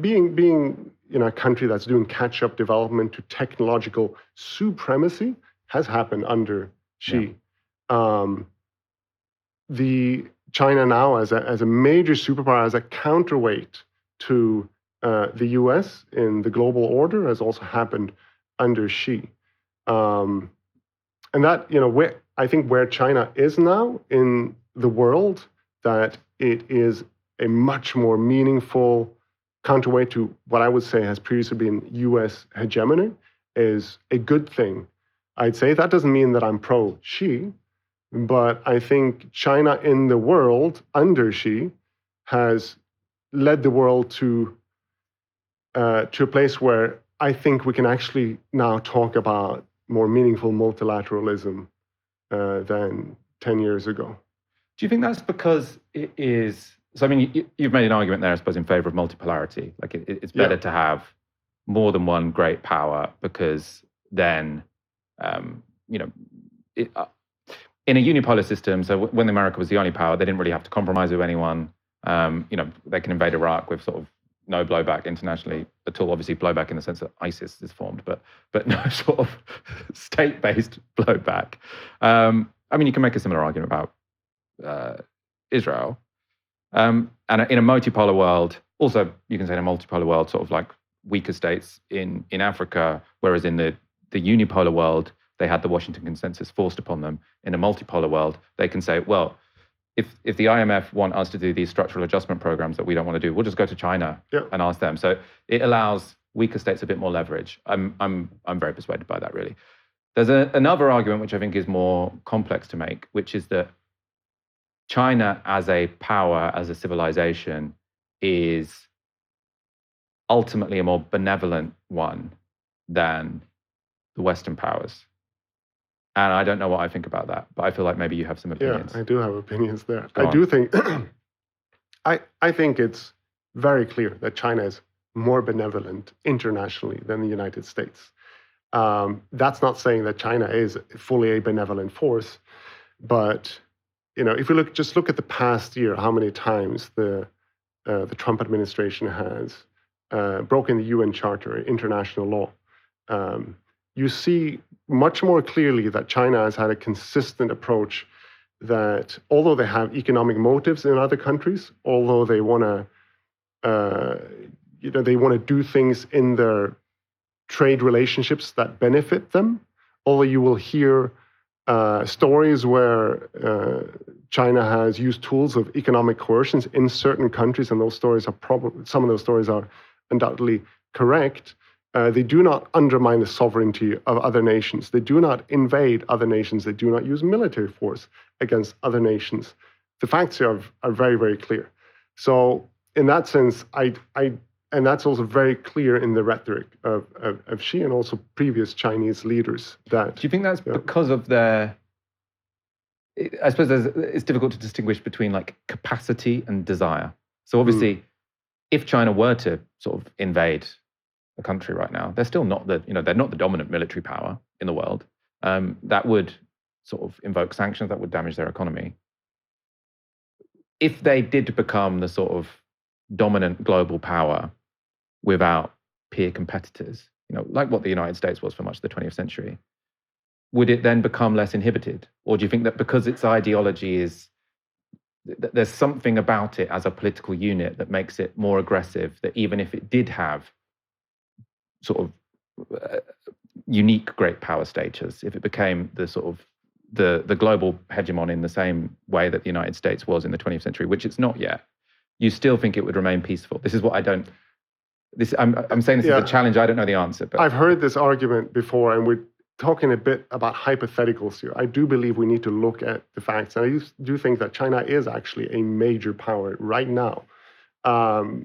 being a country that's doing catch-up development to technological supremacy has happened under Xi. Yeah. The China now as a major superpower, as a counterweight to the US in the global order, has also happened under Xi. And that, I think where China is now in the world, that it is a much more meaningful counterweight to what I would say has previously been US hegemony, is a good thing. I'd say that doesn't mean that I'm pro-Xi, but I think China in the world under Xi has led the world to a place where I think we can actually now talk about more meaningful multilateralism than 10 years ago. Do you think that's because it is? So I mean, you've made an argument there, I suppose, in favor of multipolarity. Like it's better to have more than one great power because then, in a unipolar system. So when America was the only power, they didn't really have to compromise with anyone. They can invade Iraq with sort of no blowback internationally at all. Obviously, blowback in the sense that ISIS is formed, but no sort of state-based blowback. I mean, you can make a similar argument about Israel. And in a multipolar world, also you can say in a multipolar world, sort of like weaker states in Africa, whereas in the unipolar world, they had the Washington Consensus forced upon them. In a multipolar world, they can say, well, if the IMF want us to do these structural adjustment programs that we don't want to do, we'll just go to China and ask them. So it allows weaker states a bit more leverage. I'm very persuaded by that, really. There's another argument which I think is more complex to make, which is that China as a power, as a civilization, is ultimately a more benevolent one than the Western powers. And I don't know what I think about that, but I feel like maybe you have some opinions. Yeah, I do have opinions there. Go I do think, I think it's very clear that China is more benevolent internationally than the United States. That's not saying that China is fully a benevolent force, but if you just look at the past year, how many times the Trump administration has broken the UN Charter, international law, you see much more clearly that China has had a consistent approach that although they have economic motives in other countries, although they want to do things in their trade relationships that benefit them, although you will hear stories where China has used tools of economic coercions in certain countries, and those stories are some of those stories are undoubtedly correct. They do not undermine the sovereignty of other nations. They do not invade other nations. They do not use military force against other nations. The facts are very, very clear. So in that sense, and that's also very clear in the rhetoric of Xi and also previous Chinese leaders. Do you think that's because of their? I suppose it's difficult to distinguish between like capacity and desire. So obviously, if China were to sort of invade a country right now, they're still not they're not the dominant military power in the world. That would sort of invoke sanctions, that would damage their economy. If they did become the sort of dominant global power without peer competitors, like what the United States was for much of the 20th century, would it then become less inhibited? Or do you think that because its ideology is, there's something about it as a political unit that makes it more aggressive, that even if it did have sort of unique great power status, if it became the sort of the global hegemon in the same way that the United States was in the 20th century, which it's not yet, you still think it would remain peaceful? This is what I don't. I'm saying this is a challenge. I don't know the answer. But I've heard this argument before, and we're talking a bit about hypotheticals here. I do believe we need to look at the facts, and I do think that China is actually a major power right now.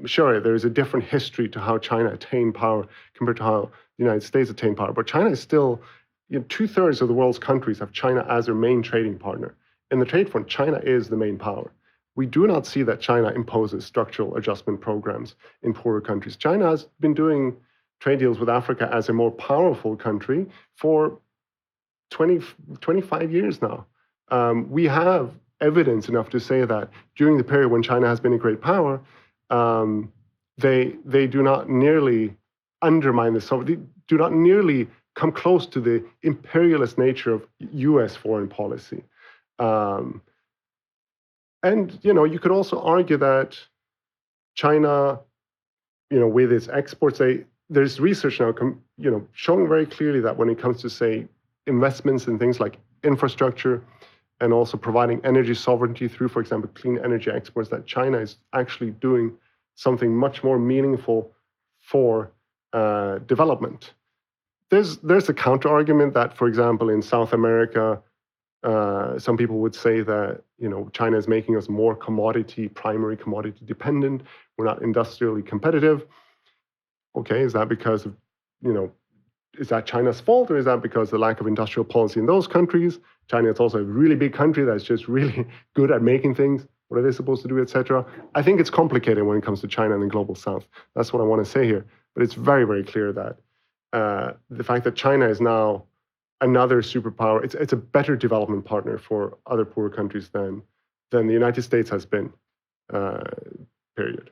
Sure, there is a different history to how China attained power compared to how the United States attained power, but China is still, 2/3 of the world's countries have China as their main trading partner. In the trade front, China is the main power. We do not see that China imposes structural adjustment programs in poorer countries. China has been doing trade deals with Africa as a more powerful country for 25 years now. We have evidence enough to say that during the period when China has been a great power, they do not nearly undermine the sovereignty, do not nearly come close to the imperialist nature of U.S. foreign policy. And, you could also argue that China, with its exports, there's research now, showing very clearly that when it comes to, say, investments in things like infrastructure and also providing energy sovereignty through, for example, clean energy exports, that China is actually doing something much more meaningful for development. There's a counter argument that, for example, in South America, some people would say that China is making us more primary commodity dependent. We're not industrially competitive. Okay, is that because of is that China's fault, or is that because of the lack of industrial policy in those countries? China is also a really big country that's just really good at making things. What are they supposed to do, etc.? I think it's complicated when it comes to China and the global south. That's what I want to say here. But it's very, very clear that the fact that China is now another superpower, it's a better development partner for other poor countries than the United States has been, period.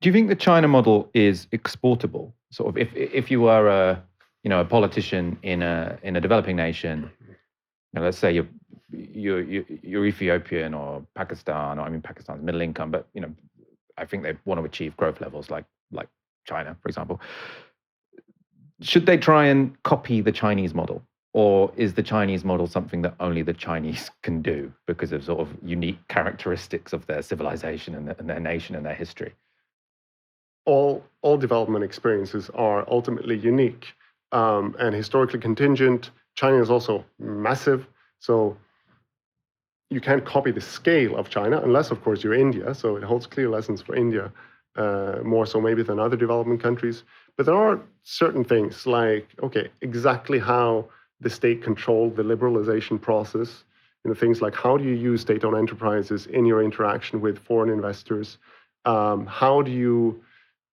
Do you think the China model is exportable? Sort of, if you were a politician in a developing nation, let's say you're Ethiopian or Pakistan, or I mean Pakistan's middle income, but I think they want to achieve growth levels like China, for example. Should they try and copy the Chinese model, or is the Chinese model something that only the Chinese can do because of sort of unique characteristics of their civilization and their nation and their history? All development experiences are ultimately unique and historically contingent. China is also massive, so you can't copy the scale of China unless, of course, you're India. So it holds clear lessons for India, more so maybe than other development countries. But there are certain things like, okay, exactly how the state controlled the liberalization process. Things like how do you use state-owned enterprises in your interaction with foreign investors? How do you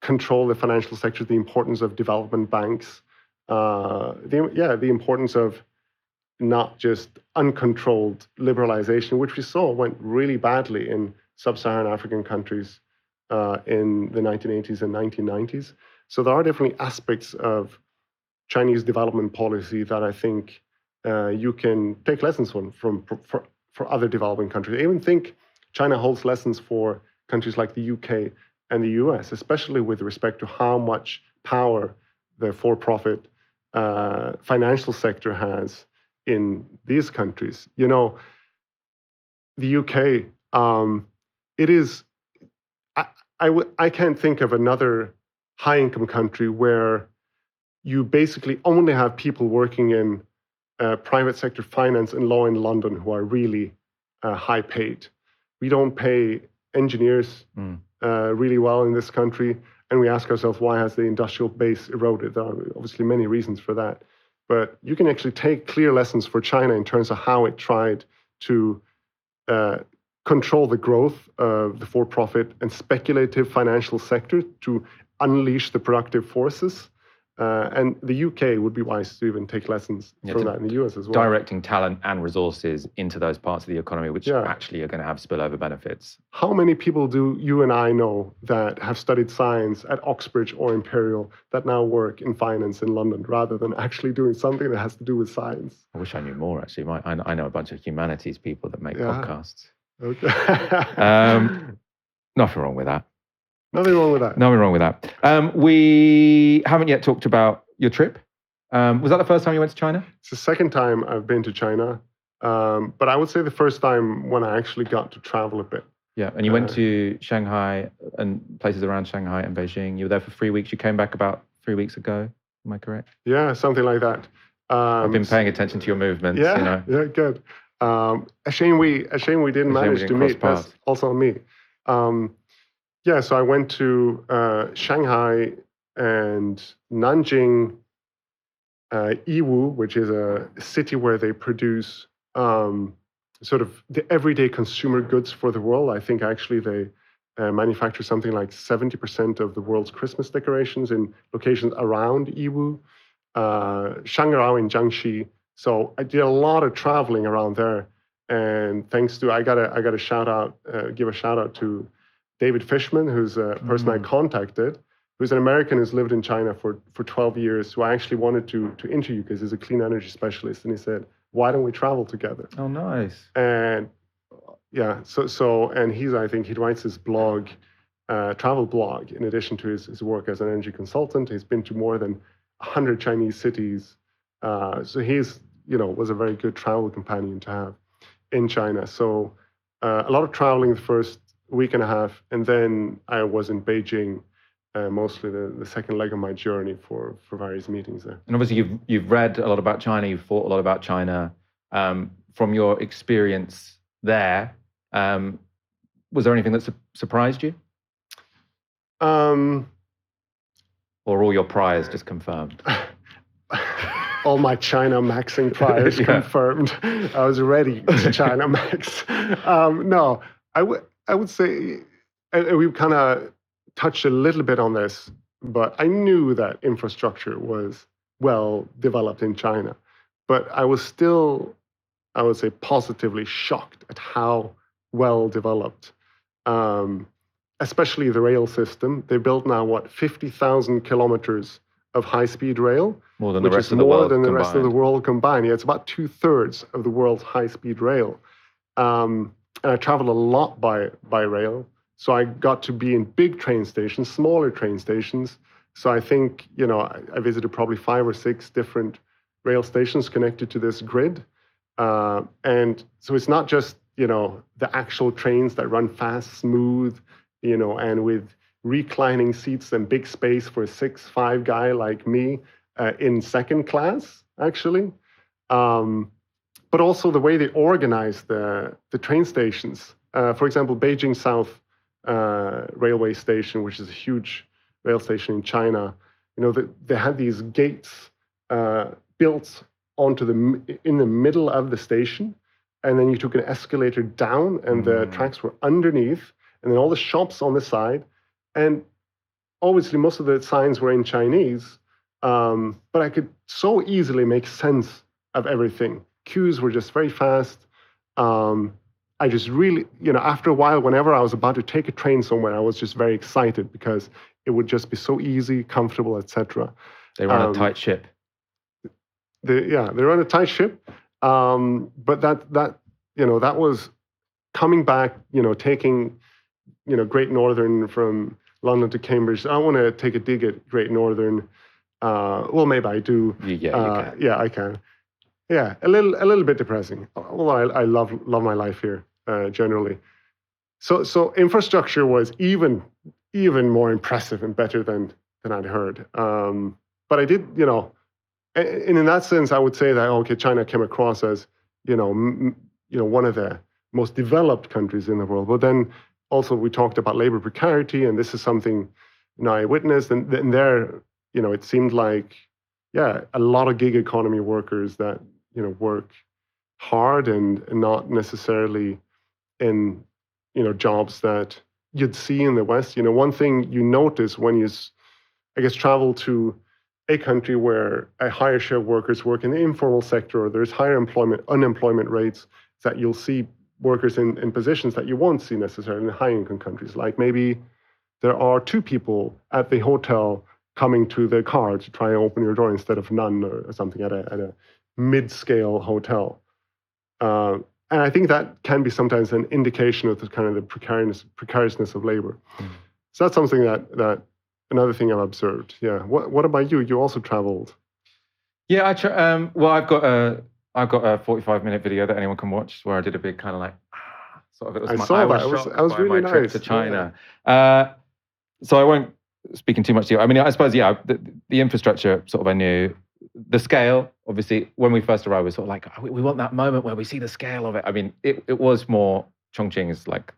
control the financial sector, the importance of development banks, the importance of not just uncontrolled liberalization, which we saw went really badly in sub-Saharan African countries in the 1980s and 1990s. So there are definitely aspects of Chinese development policy that I think you can take lessons from for other developing countries. I even think China holds lessons for countries like the UK and the US, especially with respect to how much power the for-profit financial sector has in these countries. The UK, it is, I can't think of another high-income country where you basically only have people working in private sector finance and law in London who are really high paid. We don't pay engineers really well in this country, and we ask ourselves, why has the industrial base eroded? There are obviously many reasons for that. But you can actually take clear lessons for China in terms of how it tried to control the growth of the for-profit and speculative financial sector to unleash the productive forces. And the UK would be wise to even take lessons from that in the US as well. Directing talent and resources into those parts of the economy which actually are going to have spillover benefits. How many people do you and I know that have studied science at Oxbridge or Imperial that now work in finance in London rather than actually doing something that has to do with science? I wish I knew more, actually. I know a bunch of humanities people that make podcasts. Okay. Nothing wrong with that. Nothing wrong with that. Nothing wrong with that. We haven't yet talked about your trip. Was that the first time you went to China? It's the second time I've been to China. But I would say the first time when I actually got to travel a bit. Yeah, and you went to Shanghai and places around Shanghai and Beijing. You were there for 3 weeks. You came back about 3 weeks ago. Am I correct? Yeah, something like that. I've been paying attention to your movements. Yeah, yeah, good. A shame we didn't manage to meet. That's also on me. Yeah, so I went to Shanghai and Nanjing, Yiwu, which is a city where they produce sort of the everyday consumer goods for the world. I think actually they manufacture something like 70% of the world's Christmas decorations in locations around Yiwu, Shangrao in Jiangxi. So I did a lot of traveling around there, and thanks to I got a shout out, give a shout out to David Fishman, who's a person I contacted, who's an American who's lived in China for 12 years, who I actually wanted to interview because he's a clean energy specialist, and he said, "Why don't we travel together?" Oh, nice. And yeah, and I think he writes his blog, travel blog, in addition to his work as an energy consultant. He's been to more than 100 Chinese cities. So he's, was a very good travel companion to have in China. So a lot of traveling the first week and a half, and then I was in Beijing, mostly the second leg of my journey for various meetings there. And obviously you've read a lot about China, you've thought a lot about China. From your experience there, was there anything that surprised you? Or all your priors just confirmed? all my China maxing priors confirmed. I was ready to China max. No, I would say, and we've kind of touched a little bit on this, but I knew that infrastructure was well developed in China. But I was still, I would say, positively shocked at how well developed, especially the rail system. They built now, 50,000 kilometers of high-speed rail, more than the which rest is of the more world than the combined. rest of the world combined. Yeah, it's about 2/3 of the world's high-speed rail. And I traveled a lot by rail, so I got to be in big train stations, smaller train stations. So I think, I visited probably 5 or 6 different rail stations connected to this grid. And so it's not just, the actual trains that run fast, smooth, and with reclining seats and big space for a 6'5" guy like me in second class, actually. But also the way they organize the train stations. For example, Beijing South Railway Station, which is a huge rail station in China, they had these gates built in the middle of the station, and then you took an escalator down, and the tracks were underneath, and then all the shops on the side, and obviously most of the signs were in Chinese, but I could so easily make sense of everything. Queues were just very fast. I just really, after a while, whenever I was about to take a train somewhere, I was just very excited because it would just be so easy, comfortable, etc. They run a tight ship. They run a tight ship. But that was coming back, taking, Great Northern from London to Cambridge. I want to take a dig at Great Northern. Well, maybe I do. You can. Yeah, I can. Yeah, a little bit depressing. Although I love my life here generally. So infrastructure was even more impressive and better than I'd heard. But I did, and in that sense, I would say that China came across as one of the most developed countries in the world. But then also we talked about labor precarity, and this is something I witnessed. And there, it seemed like a lot of gig economy workers that work hard and not necessarily in jobs that you'd see in the West. One thing you notice when you, I guess, travel to a country where a higher share of workers work in the informal sector, or there's higher unemployment rates, that you'll see workers in positions that you won't see necessarily in high-income countries. Like maybe there are 2 people at the hotel coming to the car to try and open your door instead of none, or something at a mid-scale hotel. And I think that can be sometimes an indication of the kind of the precariousness of labor. So that's something that another thing I've observed. Yeah. What about you? You also traveled. Yeah, I've got a 45-minute video that anyone can watch where I did a big kind of like sort of. It was I saw that. It was really my nice. Trip to China. Yeah. So I won't speak in too much detail. I mean, I suppose the infrastructure sort of I knew. The scale, obviously, when we first arrived, we were sort of like, we want that moment where we see the scale of it. I mean, it was more, Chongqing is like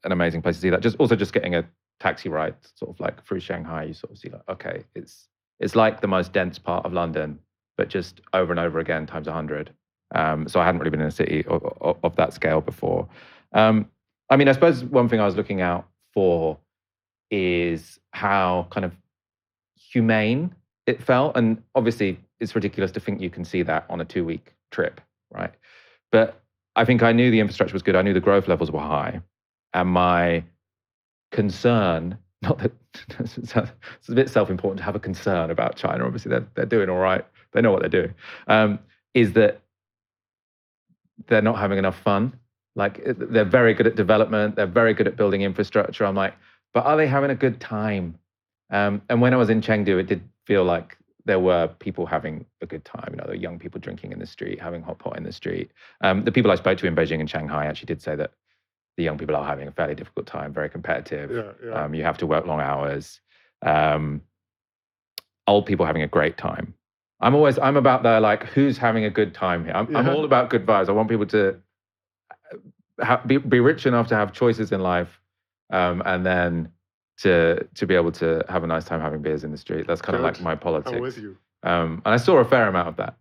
an amazing place to see that. Just getting a taxi ride, sort of like through Shanghai, you sort of see like, okay, it's like the most dense part of London, but just over and over again times 100. So I hadn't really been in a city of that scale before. I mean, I suppose one thing I was looking out for is how kind of humane it felt. And obviously, it's ridiculous to think you can see that on a 2-week trip, right? But I think I knew the infrastructure was good. I knew the growth levels were high. And my concern, not that it's a bit self-important to have a concern about China. Obviously, they're doing all right. They know what they're doing. Is that they're not having enough fun. Like, they're very good at development. They're very good at building infrastructure. I'm like, but are they having a good time? And when I was in Chengdu, it did feel like there were people having a good time. There were young people drinking in the street, having hot pot in the street. The people I spoke to in Beijing and Shanghai actually did say that the young people are having a fairly difficult time, very competitive. Yeah. You have to work long hours. Old people having a great time. I'm about the like, who's having a good time here? I'm all about good vibes. I want people to be rich enough to have choices in life, and then to be able to have a nice time having beers in the street. That's kind of like my politics. I'm with you. And I saw a fair amount of that.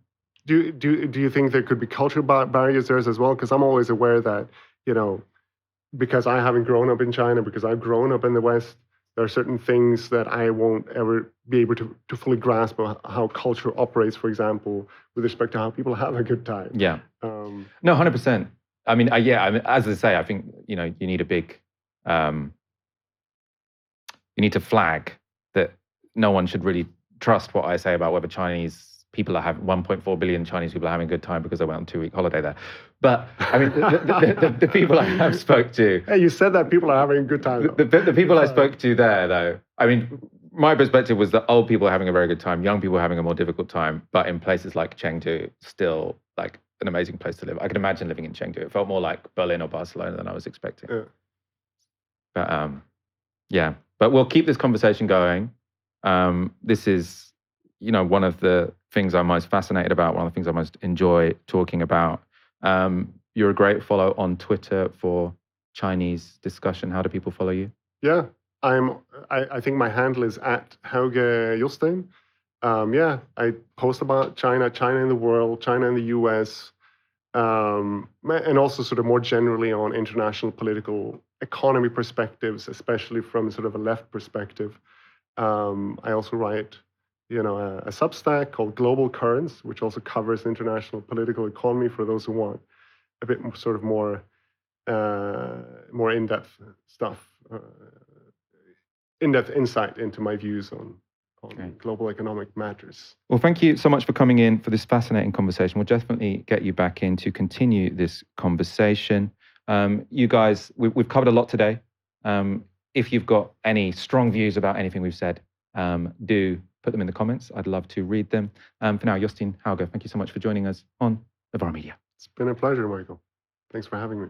Do you think there could be cultural barriers there as well? Because I'm always aware that, because I haven't grown up in China, because I've grown up in the West, there are certain things that I won't ever be able to fully grasp of how culture operates, for example, with respect to how people have a good time. Yeah. No, 100%. I mean, as I say, I think, you need a big, you need to flag that no one should really trust what I say about whether Chinese people are having 1.4 billion Chinese people are having a good time because they went on a 2-week holiday there. But I mean, the people I have spoke to. Hey, you said that people are having a good time. The people I spoke to there, though, I mean, my perspective was that old people are having a very good time, young people are having a more difficult time, but in places like Chengdu, still like an amazing place to live. I could imagine living in Chengdu. It felt more like Berlin or Barcelona than I was expecting. Yeah. But yeah, but we'll keep this conversation going. This is, one of the things I'm most fascinated about, one of the things I most enjoy talking about. You're a great follow on Twitter for Chinese discussion. How do people follow you? Yeah, I think my handle is @Hauge Jostein. Yeah, I post about China in the world, China in the US, and also sort of more generally on international political economy perspectives, especially from sort of a left perspective. I also write, a Substack called Global Currents, which also covers international political economy for those who want a bit sort of more in-depth stuff, in-depth insight into my views on global economic matters. Well, thank you so much for coming in for this fascinating conversation. We'll definitely get you back in to continue this conversation. You guys, we've covered a lot today. If you've got any strong views about anything we've said, do put them in the comments. I'd love to read them. For now, Jostein Hauge, thank you so much for joining us on Novara Media. It's been a pleasure, Michael. Thanks for having me.